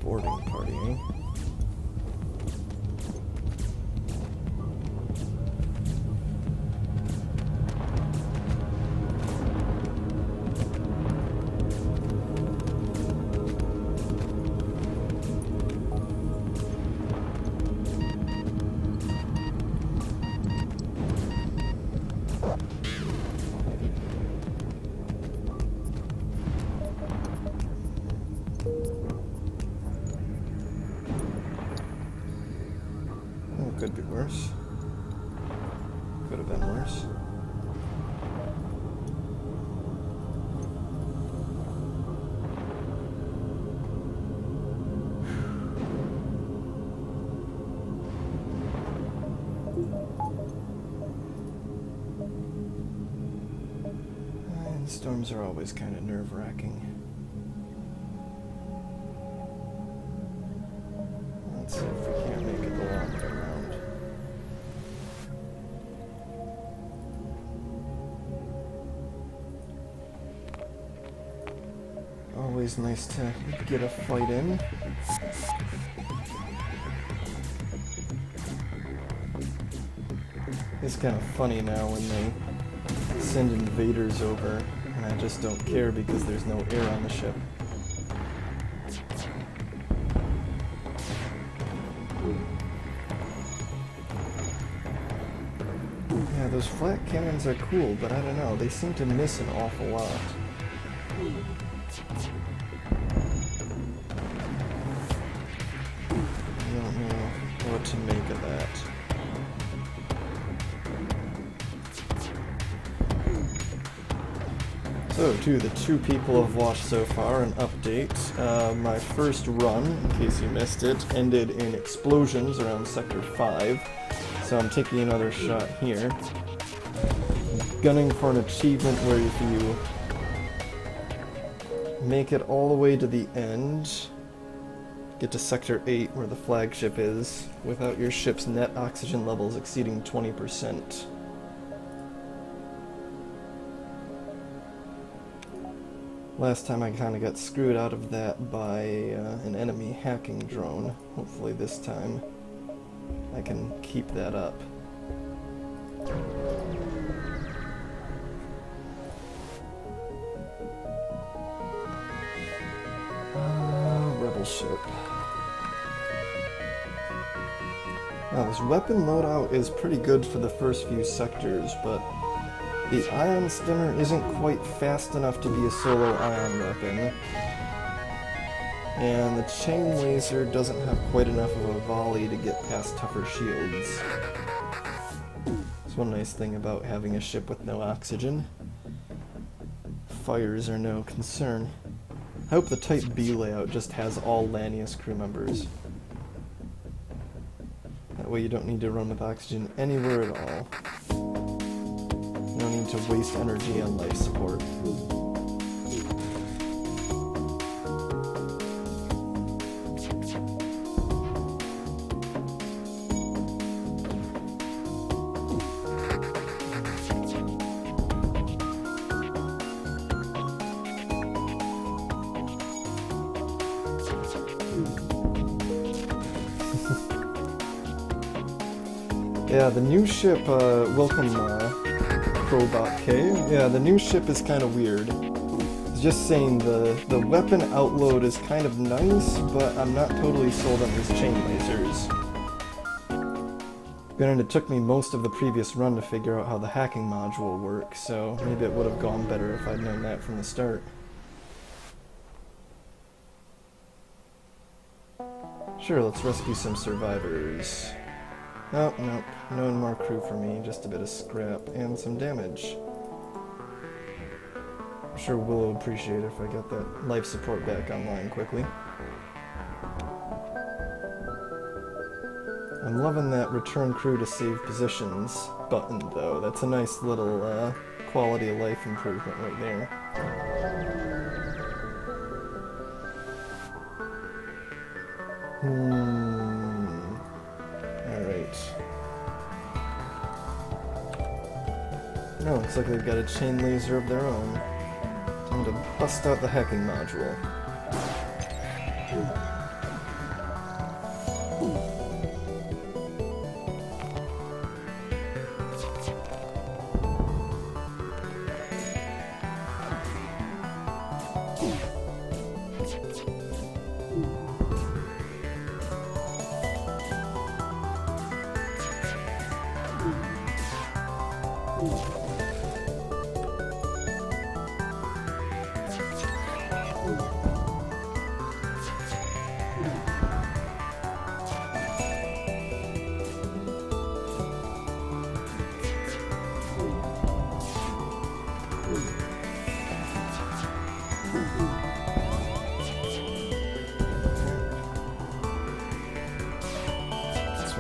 Boarding party, eh? Could be worse. Could have been worse. And storms are always kind of nerve-wracking. Let's see if we can't make it the long way around. Always nice to get a fight in. It's kind of funny now when they send invaders over, and I just don't care because there's no air on the ship. Yeah, those flat cannons are cool, but I don't know, they seem to miss an awful lot. I don't know what to make of that. So, to the two people have watched so far, an update. My first run, in case you missed it, ended in explosions around Sector 5. So I'm taking another shot here. Gunning for an achievement where if you make it all the way to the end, get to Sector 8 where the flagship is, without your ship's net oxygen levels exceeding 20%. Last time I kind of got screwed out of that by an enemy hacking drone. Hopefully this time I can keep that up. Rebel ship. Now this weapon loadout is pretty good for the first few sectors, but the ion stimmer isn't quite fast enough to be a solo ion weapon. And the chain laser doesn't have quite enough of a volley to get past tougher shields. That's one nice thing about having a ship with no oxygen. Fires are no concern. I hope the Type B layout just has all Lanius crew members. That way you don't need to run with oxygen anywhere at all. No need to waste energy on life support. Yeah, the new ship, welcome, Probot K. Yeah, the new ship is kind of weird. It's just saying the weapon outload is kind of nice, but I'm not totally sold on these chain lasers. Granted, it took me most of the previous run to figure out how the hacking module works, so maybe it would have gone better if I'd known that from the start. Sure, let's rescue some survivors. Nope, nope, no more crew for me, just a bit of scrap and some damage. I'm sure Will will appreciate it if I get that life support back online quickly. I'm loving that return crew to save positions button though. That's a nice little quality of life improvement right there. Alright. Oh, looks like they've got a chain laser of their own. Time to bust out the hacking module.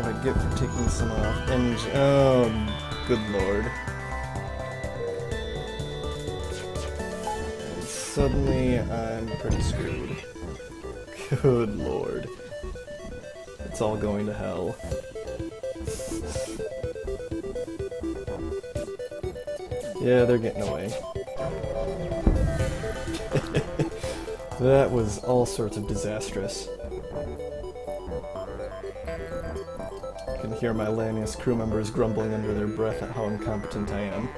what I get for taking some off. And, oh, good lord. And suddenly, I'm pretty screwed. Good lord. It's all going to hell. Yeah, they're getting away. That was all sorts of disastrous. I can hear my Lanius crew members grumbling under their breath at how incompetent I am.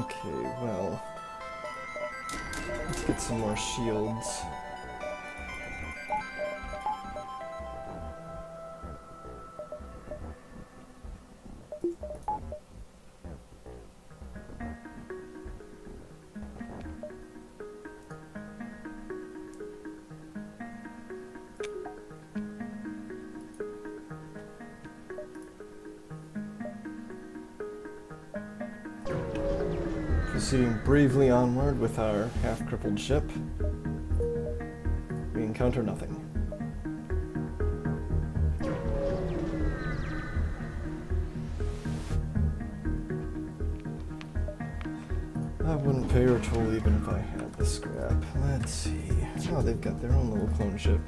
Okay, well, let's get some more shields. Proceeding bravely onward with our half-crippled ship, we encounter nothing. I wouldn't pay her toll even if I had the scrap. Let's see. Oh, they've got their own little clone ship.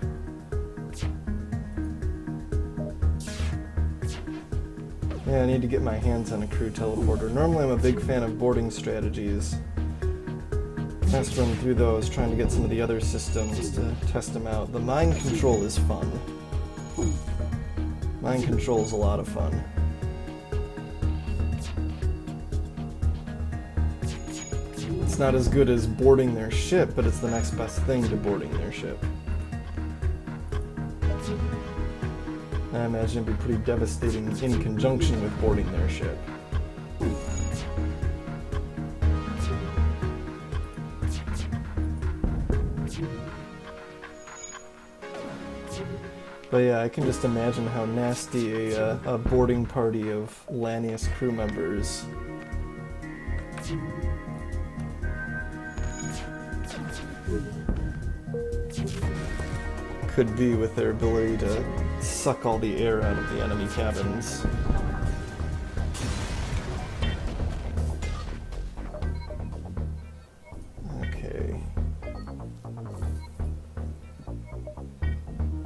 Yeah, I need to get my hands on a crew teleporter. Normally I'm a big fan of boarding strategies. Last run through those, trying to get some of the other systems to test them out. The mind control is fun. Mind control is a lot of fun. It's not as good as boarding their ship, but it's the next best thing to boarding their ship. I imagine it'd be pretty devastating in conjunction with boarding their ship. But yeah, I can just imagine how nasty a boarding party of Lanius crew members could be with their ability to suck all the air out of the enemy cabins. Okay.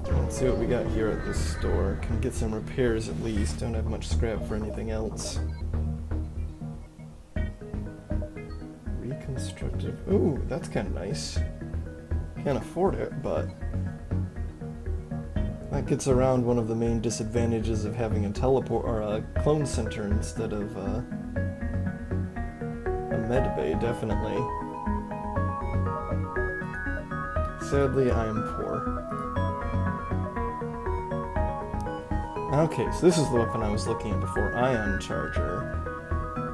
Let's see what we got here at this store. Can get some repairs at least. Don't have much scrap for anything else. Reconstructive. Ooh, that's kind of nice. Can't afford it, but that gets around one of the main disadvantages of having a teleport or a clone center instead of a med bay, definitely. Sadly, I am poor. Okay, so this is the weapon I was looking at before, Ion Charger.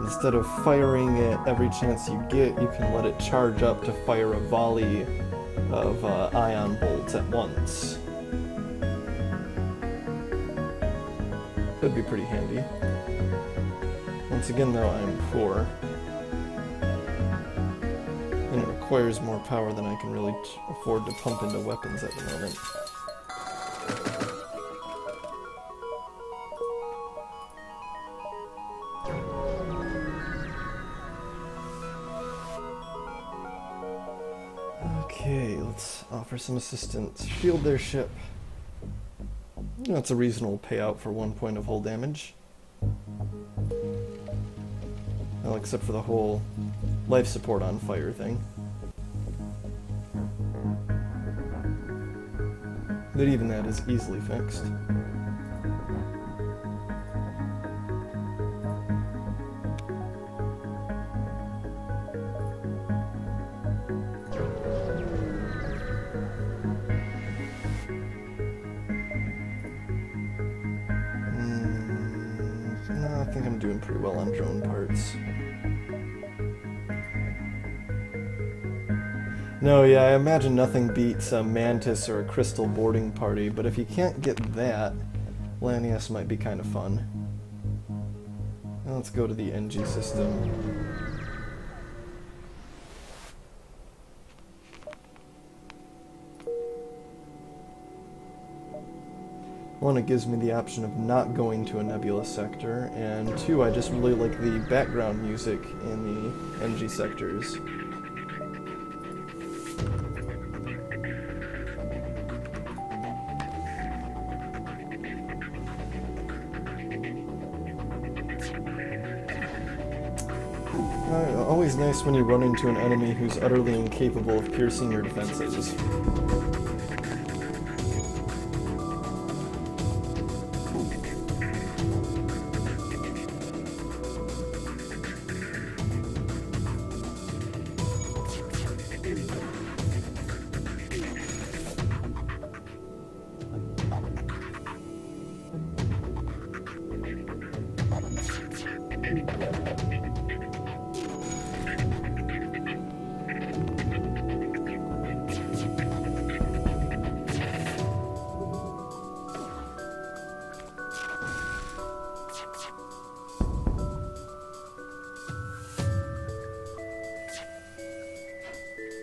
Instead of firing it every chance you get, you can let it charge up to fire a volley of ion bolts at once. Could be pretty handy. Once again though, I'm poor. And it requires more power than I can really afford to pump into weapons at the moment. Okay, let's offer some assistance. Shield their ship. That's a reasonable payout for 1 point of hull damage. Well, except for the whole life support on fire thing. But even that is easily fixed. I think I'm doing pretty well on drone parts. No, yeah, I imagine nothing beats a mantis or a crystal boarding party, but if you can't get that, Lanius might be kind of fun. Now let's go to the NG system. One, it gives me the option of not going to a nebula sector, and two, I just really like the background music in the NG sectors. Always nice when you run into an enemy who's utterly incapable of piercing your defenses.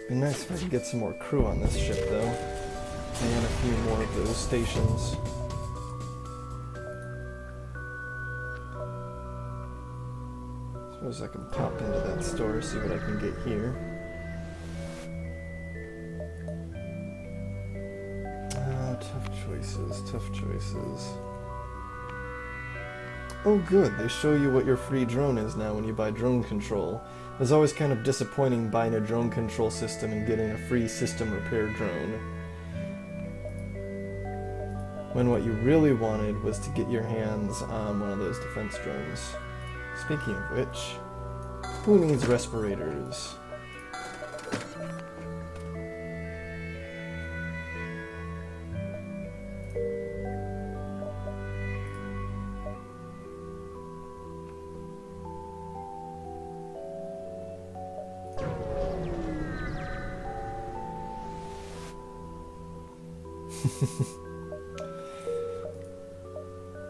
Be nice if I could get some more crew on this ship, though, and a few more of those stations. Suppose I can pop into that store, see what I can get here. Tough choices, tough choices. Oh good, they show you what your free drone is now when you buy drone control. It's always kind of disappointing buying a drone control system and getting a free system repair drone, when what you really wanted was to get your hands on one of those defense drones. Speaking of which, who needs respirators?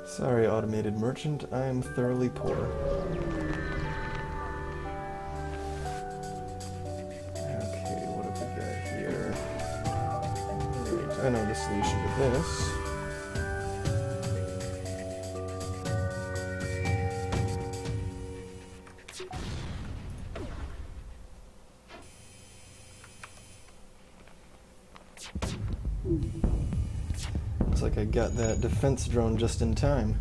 Sorry, automated merchant, I am thoroughly poor. Okay, what have we got here? Right, I know the solution to this. Looks like I got that defense drone just in time.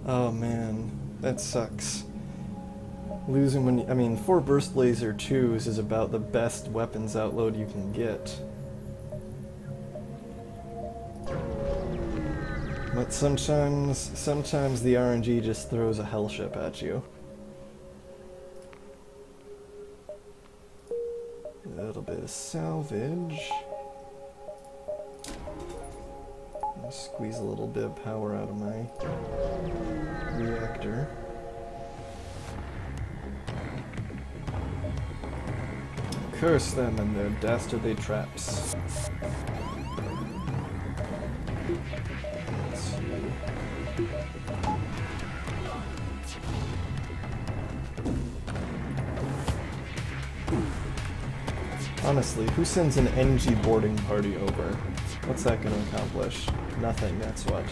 Oh man, that sucks. Losing when I mean, 4 burst laser 2s is about the best weapons outload you can get. But sometimes the RNG just throws a hell ship at you. A little bit of salvage. Squeeze a little bit of power out of my reactor. Curse them and their dastardly traps. Let's see. Honestly, who sends an NG boarding party over? What's that going to accomplish? Nothing, that's what.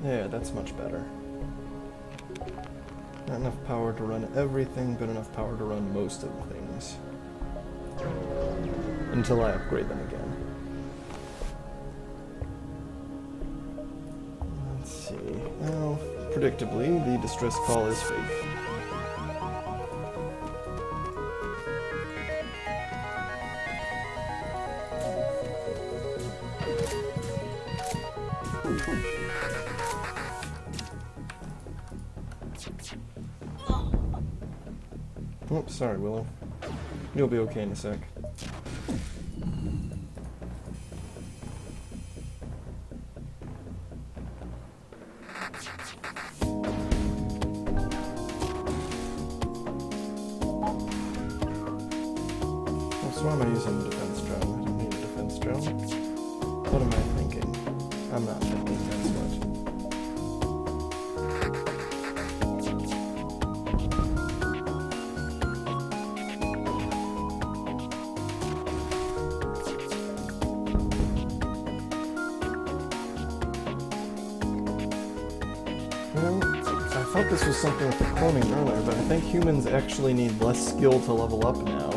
Yeah, that's much better. Not enough power to run everything, but enough power to run most of the things. Until I upgrade them again. Let's see. Now, predictably, the distress call is Faith. Oops, sorry, Willow. You'll be okay in a sec. So why am I using the defense drone? I don't need a defense drone. What am I thinking? I'm not thinking, that's what. Well, I thought this was something with the cloning earlier, but I think humans actually need less skill to level up now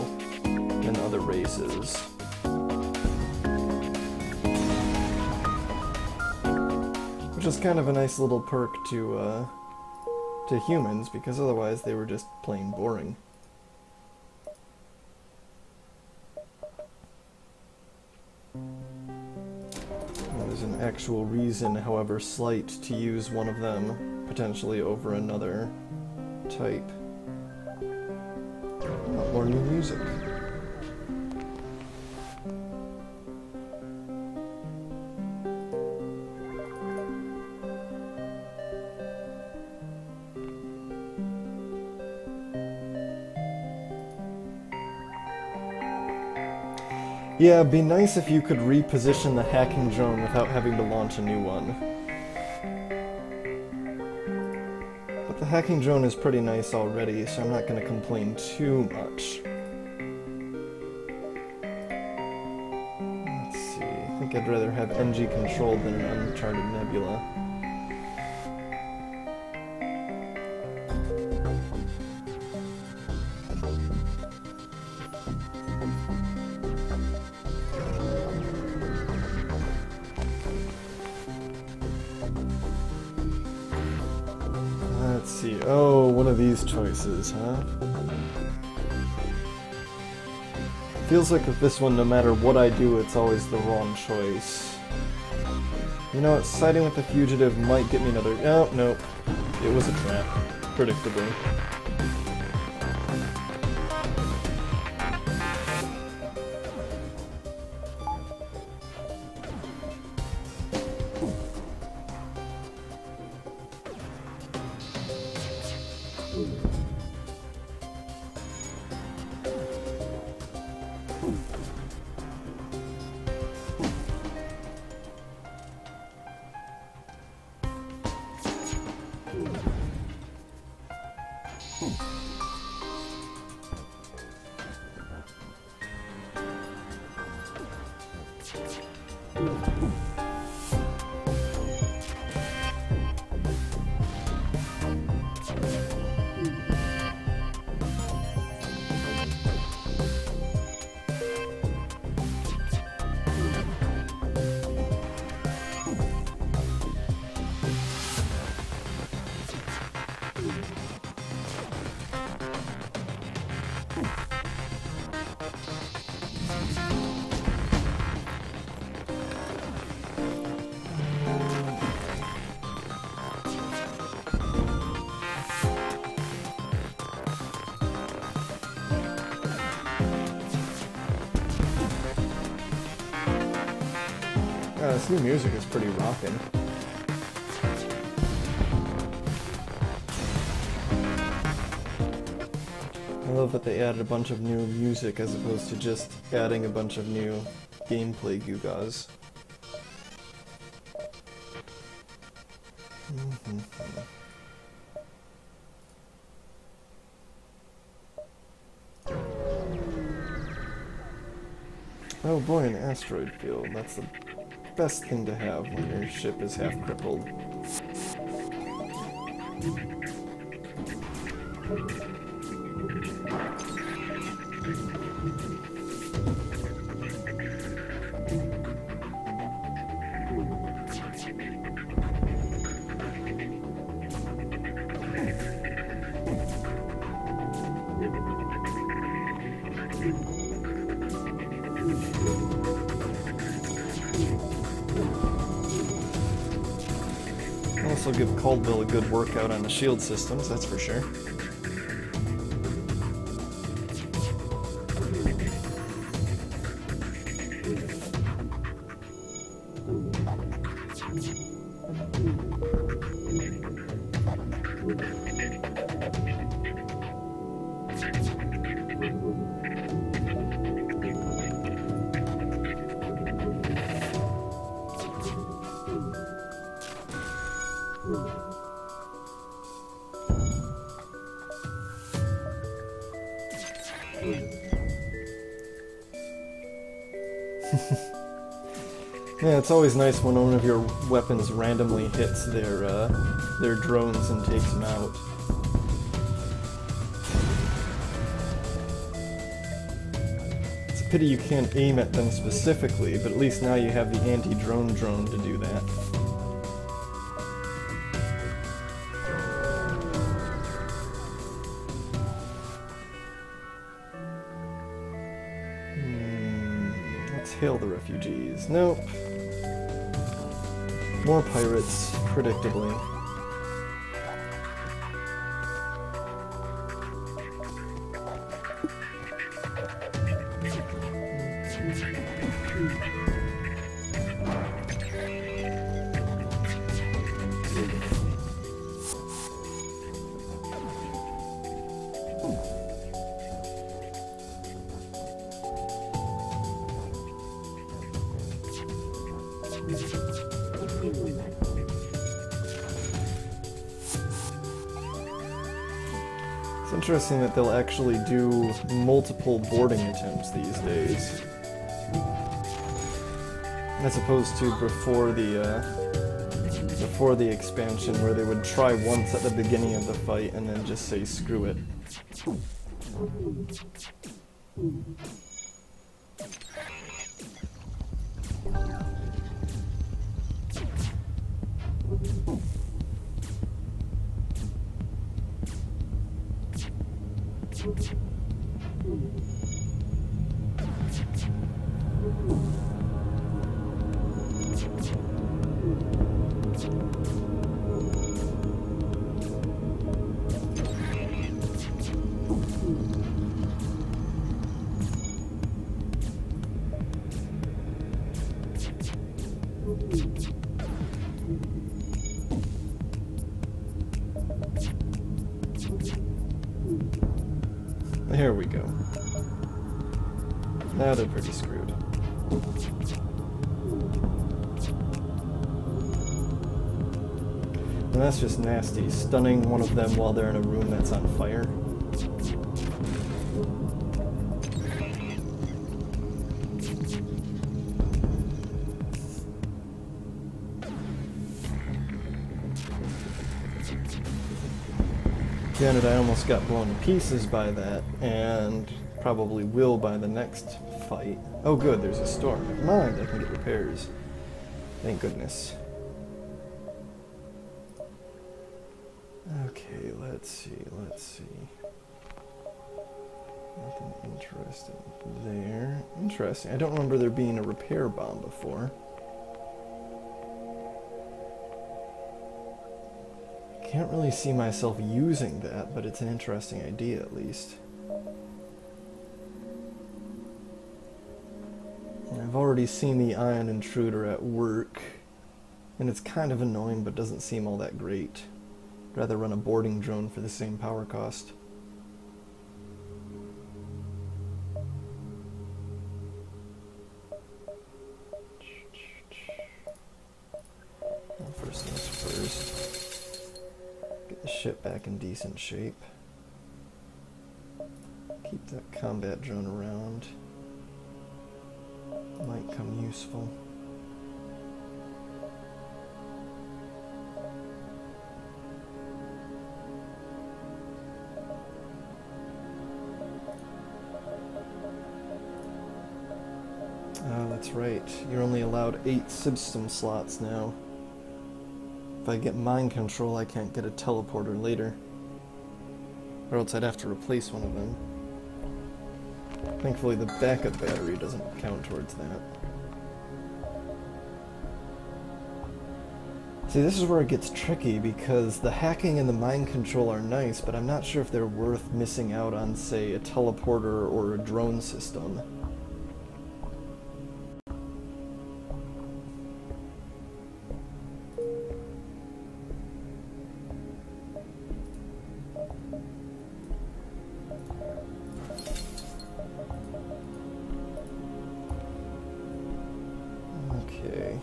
than other races. Which is kind of a nice little perk to humans, because otherwise they were just plain boring. There's an actual reason, however slight, to use one of them potentially over another type. Oh, more new music. Yeah, it'd be nice if you could reposition the hacking drone without having to launch a new one. But the hacking drone is pretty nice already, so I'm not going to complain too much. Let's see, I think I'd rather have NG controlled than an uncharted nebula. Let's see. Oh, one of these choices, huh? Feels like with this one, no matter what I do, it's always the wrong choice. You know what? Siding with the fugitive might get me another... Oh, nope. It was a trap. Predictably. This new music is pretty rockin'. I love that they added a bunch of new music as opposed to just adding a bunch of new gameplay gewgaws. Oh boy, an asteroid field. That's the best thing to have when your ship is half crippled. Also give Caldwell a good workout on the shield systems, that's for sure. Yeah, it's always nice when one of your weapons randomly hits their drones and takes them out. It's a pity you can't aim at them specifically, but at least now you have the anti-drone drone to do that. Let's hail the refugees. Nope. More pirates, predictably. It's interesting that they'll actually do multiple boarding attempts these days, as opposed to before the expansion, where they would try once at the beginning of the fight and then just say screw it. There we go. Now they're pretty screwed. And that's just nasty, stunning one of them while they're in a room that's on fire. Granted, I almost got blown to pieces by that, and probably will by the next fight. Oh good, there's a storm. Never mind, I can get repairs. Thank goodness. Okay, let's see. Nothing interesting there. Interesting. I don't remember there being a repair bomb before. Can't really see myself using that, but it's an interesting idea at least. I've already seen the ion intruder at work, and it's kind of annoying but doesn't seem all that great. I'd rather run a boarding drone for the same power cost. Well, first things first. Get the ship back in decent shape. Keep that combat drone around. Might come useful. Oh, that's right. You're only allowed 8 system slots now. If I get mind control, I can't get a teleporter later. Or else I'd have to replace one of them. Thankfully, the backup battery doesn't count towards that. See, this is where it gets tricky, because the hacking and the mind control are nice, but I'm not sure if they're worth missing out on, say, a teleporter or a drone system. Okay.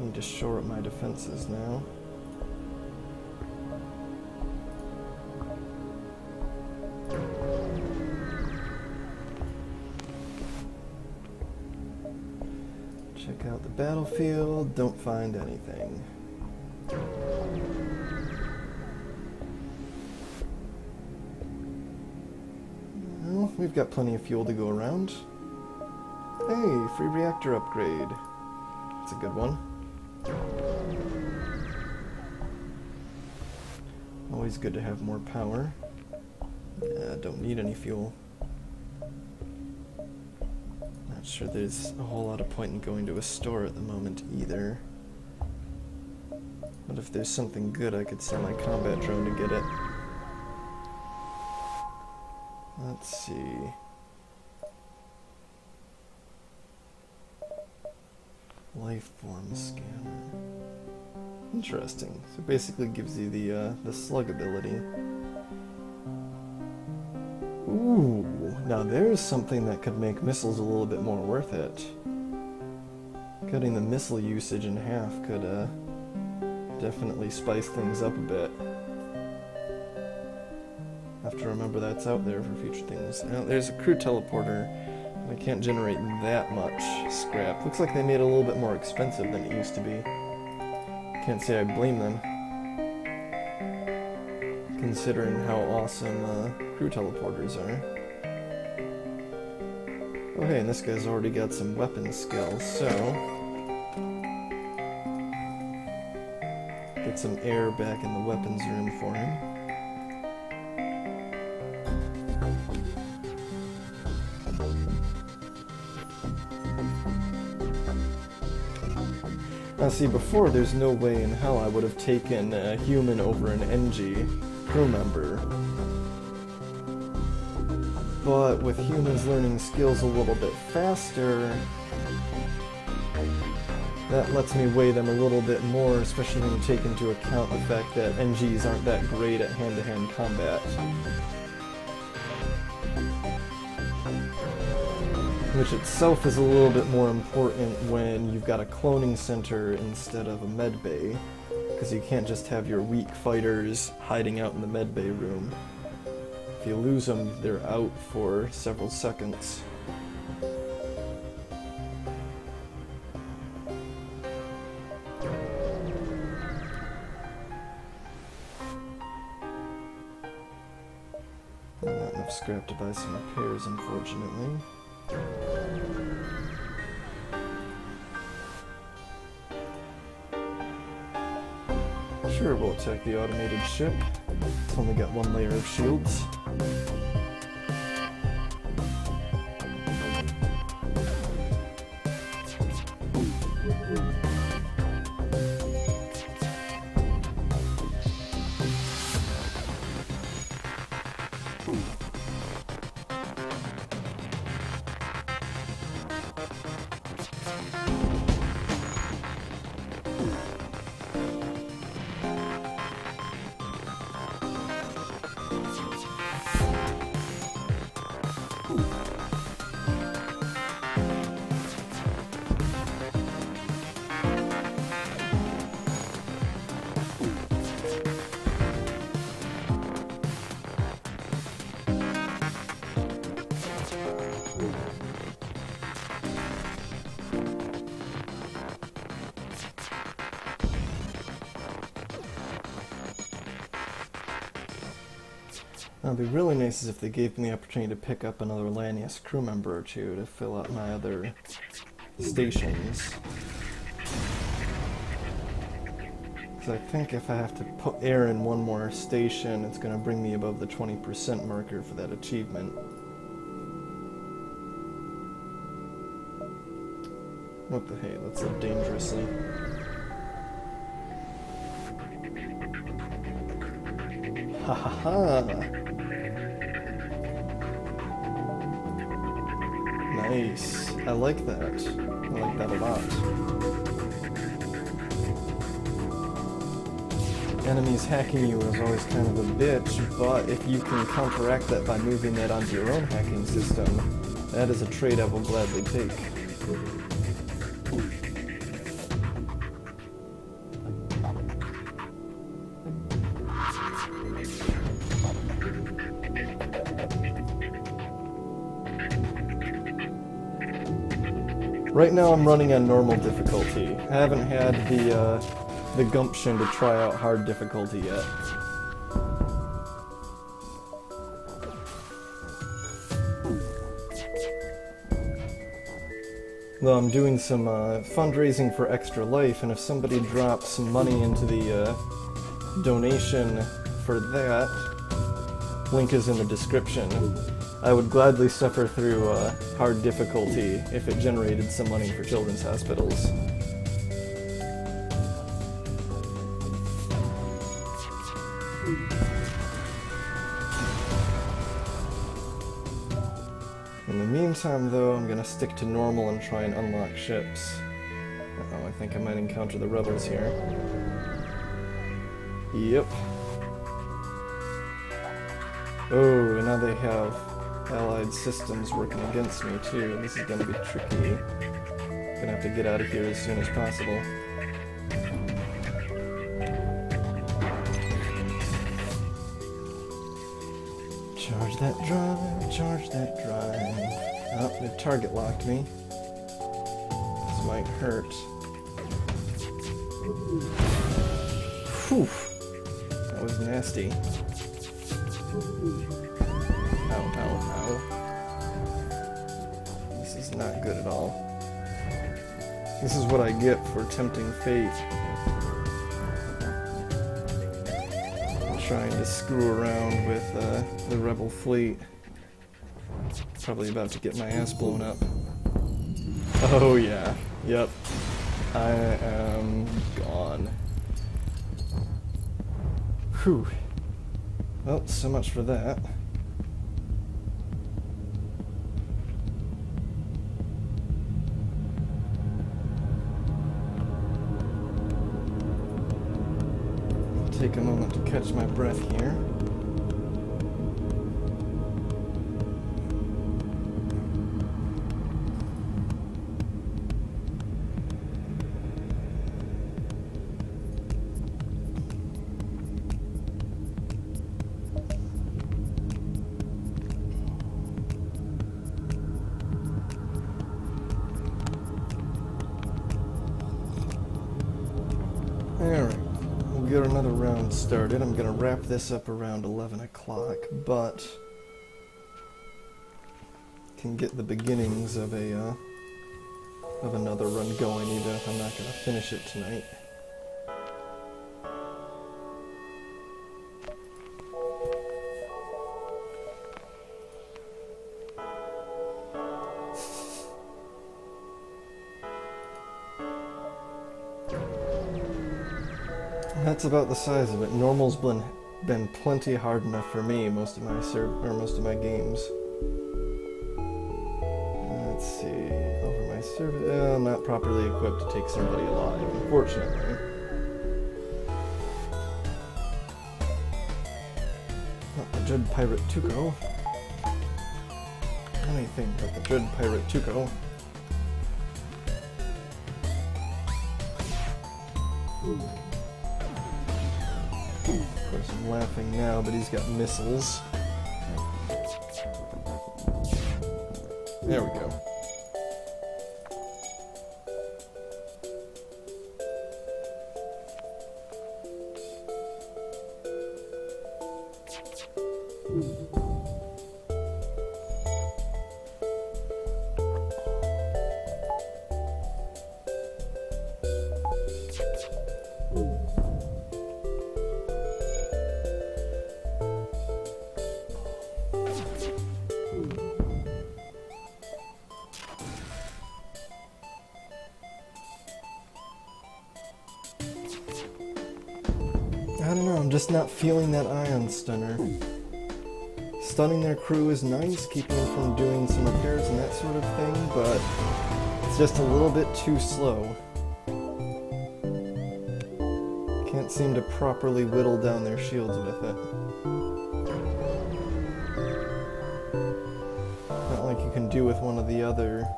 Need to shore up my defenses now. Check out the battlefield, don't find anything. Well, we've got plenty of fuel to go around. Hey, free reactor upgrade. That's a good one. Always good to have more power. Don't need any fuel. Not sure there's a whole lot of point in going to a store at the moment either. But if there's something good, I could send my combat drone to get it. Let's see. Lifeform scanner. Interesting. So it basically gives you the slug ability. Ooh, now there's something that could make missiles a little bit more worth it. Cutting the missile usage in half could definitely spice things up a bit. Have to remember that's out there for future things. Now, there's a crew teleporter. I can't generate that much scrap. Looks like they made it a little bit more expensive than it used to be. Can't say I blame them, considering how awesome crew teleporters are. Oh hey, and this guy's already got some weapon skills, so get some air back in the weapons room for him. Now see, before there's no way in hell I would have taken a human over an NG crew member. But with humans learning skills a little bit faster, that lets me weigh them a little bit more, especially when you take into account the fact that NGs aren't that great at hand-to-hand combat. Which itself is a little bit more important when you've got a cloning center instead of a medbay, because you can't just have your weak fighters hiding out in the medbay room. If you lose them, they're out for several seconds. Not enough scrap to buy some repairs, unfortunately. Sure, we'll attack the automated ship. It's only got one layer of shields. It'd be really nice if they gave me the opportunity to pick up another Lanius crew member or two to fill out my other stations. Because I think if I have to put air in one more station, it's going to bring me above the 20% marker for that achievement. What the hey, let's live dangerously. Ha ha ha! Nice. I like that. I like that a lot. Enemies hacking you is always kind of a bitch, but if you can counteract that by moving that onto your own hacking system, that is a trade I will gladly take. Right now I'm running on normal difficulty. I haven't had the gumption to try out hard difficulty yet. Though I'm doing some fundraising for Extra Life, and if somebody drops some money into the donation for that, link is in the description. I would gladly suffer through hard difficulty if it generated some money for children's hospitals. In the meantime, though, I'm gonna stick to normal and try and unlock ships. Uh-oh, I think I might encounter the rebels here. Yep. Oh, and now they have allied systems working against me too. This is gonna be tricky. Gonna have to get out of here as soon as possible. Charge that drive, charge that drive. Oh, it target locked me. This might hurt. Whew. That was nasty. Ow, ow, ow. This is not good at all. This is what I get for tempting fate. Trying to screw around with the rebel fleet. Probably about to get my ass blown up. Oh yeah, yep. I am gone. Whew. Well, so much for that. Take a moment to catch my breath here. Alright. Get another round started. I'm gonna wrap this up around 11 o'clock, but can get the beginnings of another run going, even if I'm not gonna finish it tonight. That's about the size of it. Normal's been plenty hard enough for me most of my games. Let's see. Over my service. I'm not properly equipped to take somebody alive, unfortunately. Not the Dread Pirate Tuco. Anything but the Dread Pirate Tuco. Of course, I'm laughing now, but he's got missiles. There we go. I'm just not feeling that ion stunner. Stunning their crew is nice, keeping them from doing some repairs and that sort of thing, but it's just a little bit too slow. Can't seem to properly whittle down their shields with it. Not like you can do with one of the other.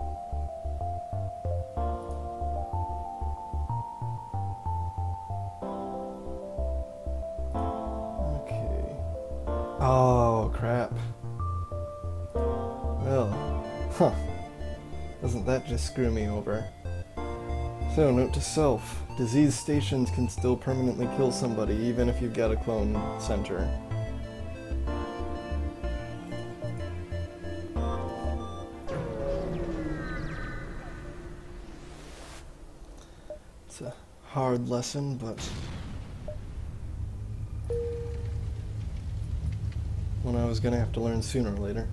Okay. Oh, crap. Well, huh. Doesn't that just screw me over? So, note to self. Disease stations can still permanently kill somebody, even if you've got a clone center. It's a hard lesson, but one I was gonna have to learn sooner or later.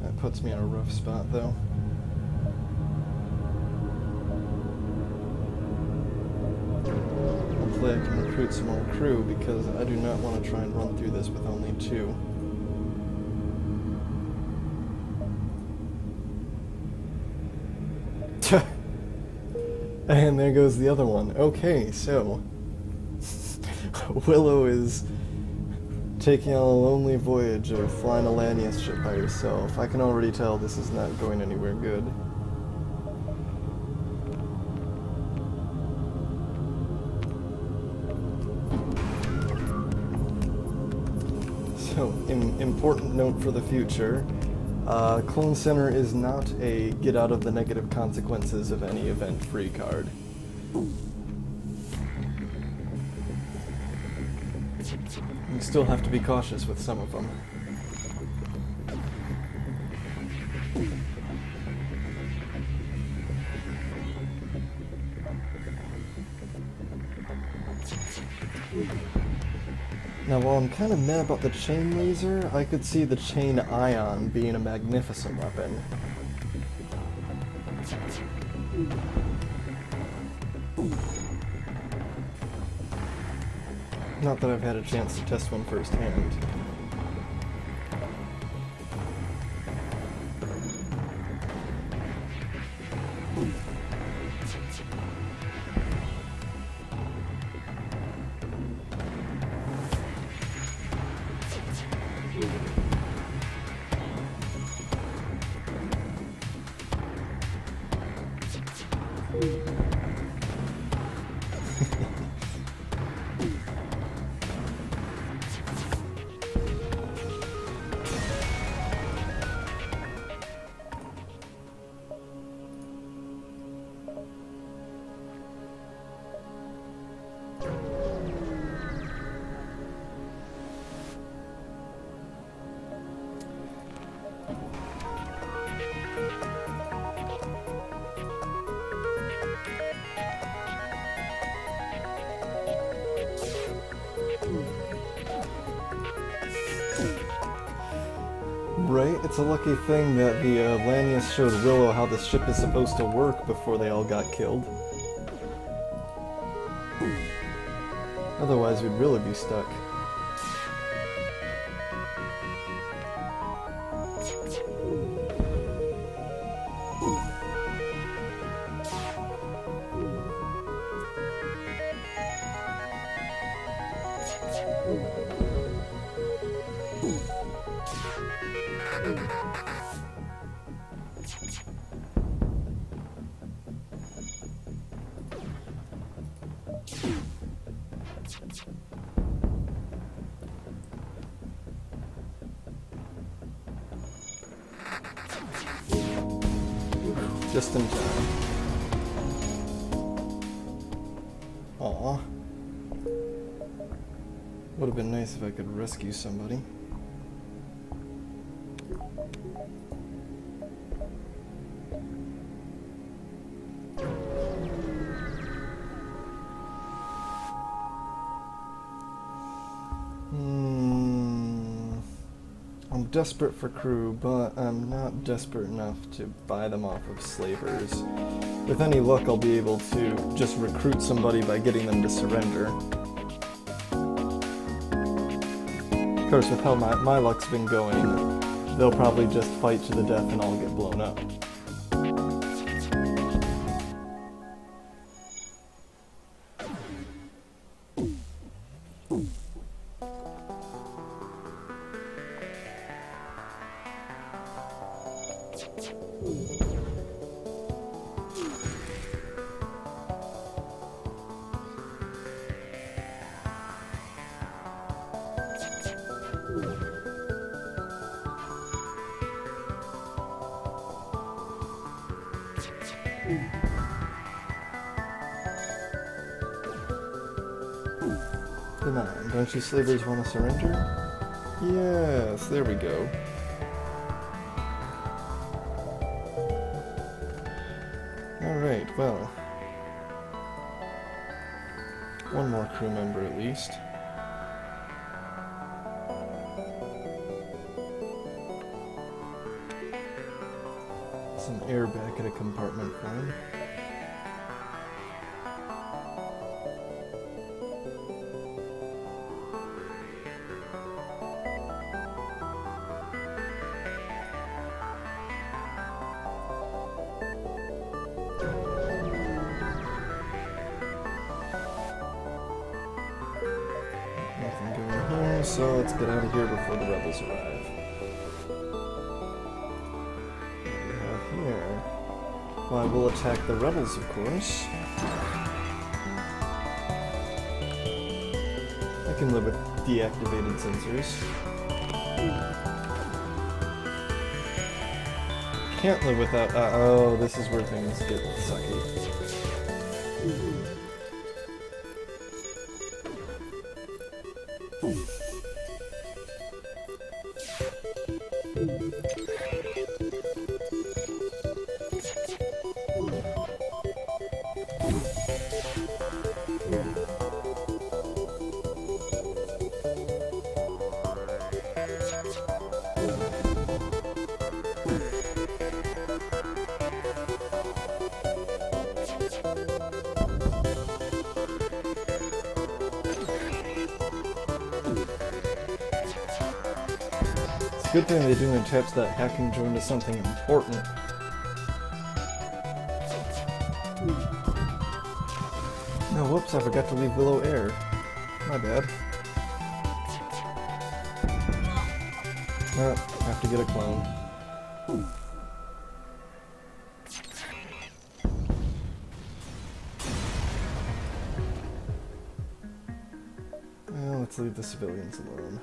That puts me in a rough spot, though. Hopefully I can recruit some more crew, because I do not want to try and run through this with only 2. And there goes the other one. Okay, so Willow is taking on a lonely voyage of flying a Lanius ship by herself. I can already tell this is not going anywhere good. So, important note for the future. Clone Center is not a get out of the negative consequences of any event free card. You still have to be cautious with some of them. Now, while I'm kind of mad about the chain laser, I could see the chain ion being a magnificent weapon. Not that I've had a chance to test one firsthand. Right? It's a lucky thing that the Lanius showed Willow how the ship is supposed to work before they all got killed. Otherwise, we'd really be stuck. Just in time. Aw. Would have been nice if I could rescue somebody. I'm desperate for crew, but I'm not desperate enough to buy them off of slavers. With any luck, I'll be able to just recruit somebody by getting them to surrender. Of course, with how my luck's been going, they'll probably just fight to the death and I'll get blown up. Come on, don't you slavers want to surrender? Yes, there we go. Alright, well. One more crew member at least. Some air back at a compartment for him. So let's get out of here before the rebels arrive. What do we have here? Well, I will attack the rebels, of course. I can live with deactivated sensors. Can't live without... oh, this is where things get sucky. Good thing they didn't attach that hacking joint to something important. No, whoops, I forgot to leave below air. My bad. Have to get a clone. Well, let's leave the civilians alone.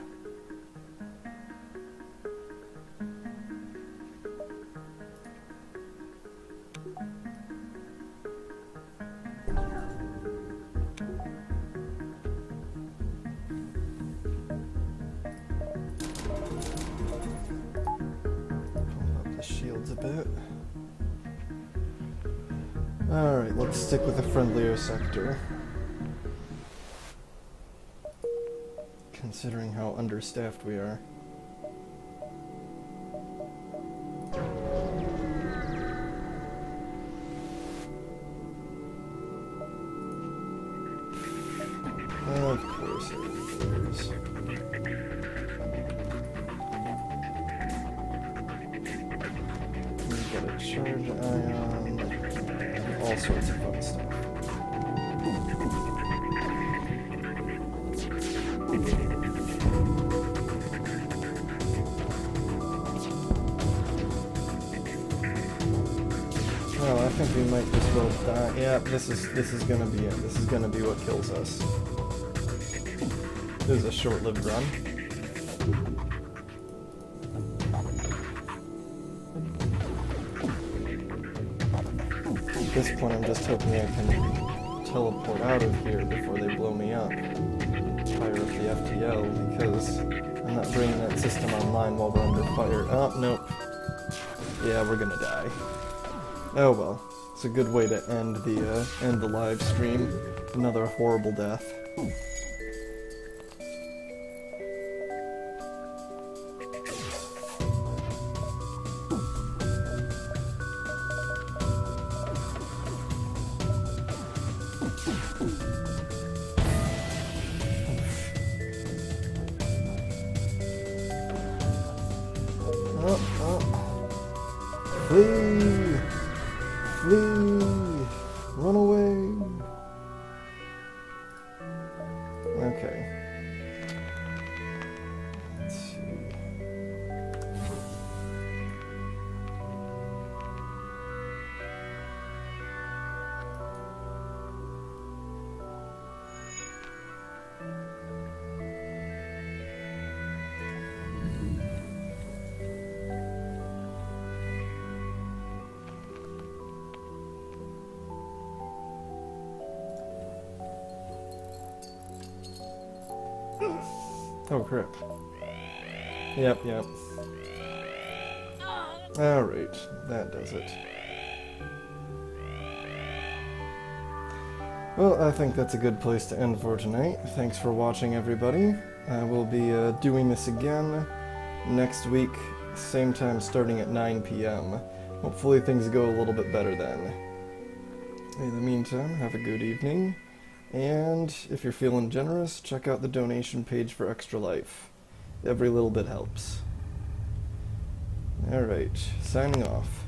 Alright, let's stick with a friendlier sector. Considering how understaffed we are. Of course it is. We got a charge ion. All sorts of fun stuff. Well, I think we might just well die. Yeah, this is gonna be it. This is gonna be what kills us. This is a short-lived run. At this point, I'm just hoping I can teleport out of here before they blow me up. Fire up the FTL, because I'm not bringing that system online while we're under fire. Oh, nope. Yeah, we're gonna die. Oh well. It's a good way to end the live stream. Another horrible death. Oh, crap. Yep, yep. Alright, that does it. Well, I think that's a good place to end for tonight. Thanks for watching, everybody. I will be doing this again next week, same time starting at 9 p.m. Hopefully things go a little bit better then. In the meantime, have a good evening, and if you're feeling generous, check out the donation page for Extra Life. Every little bit helps. Alright, signing off.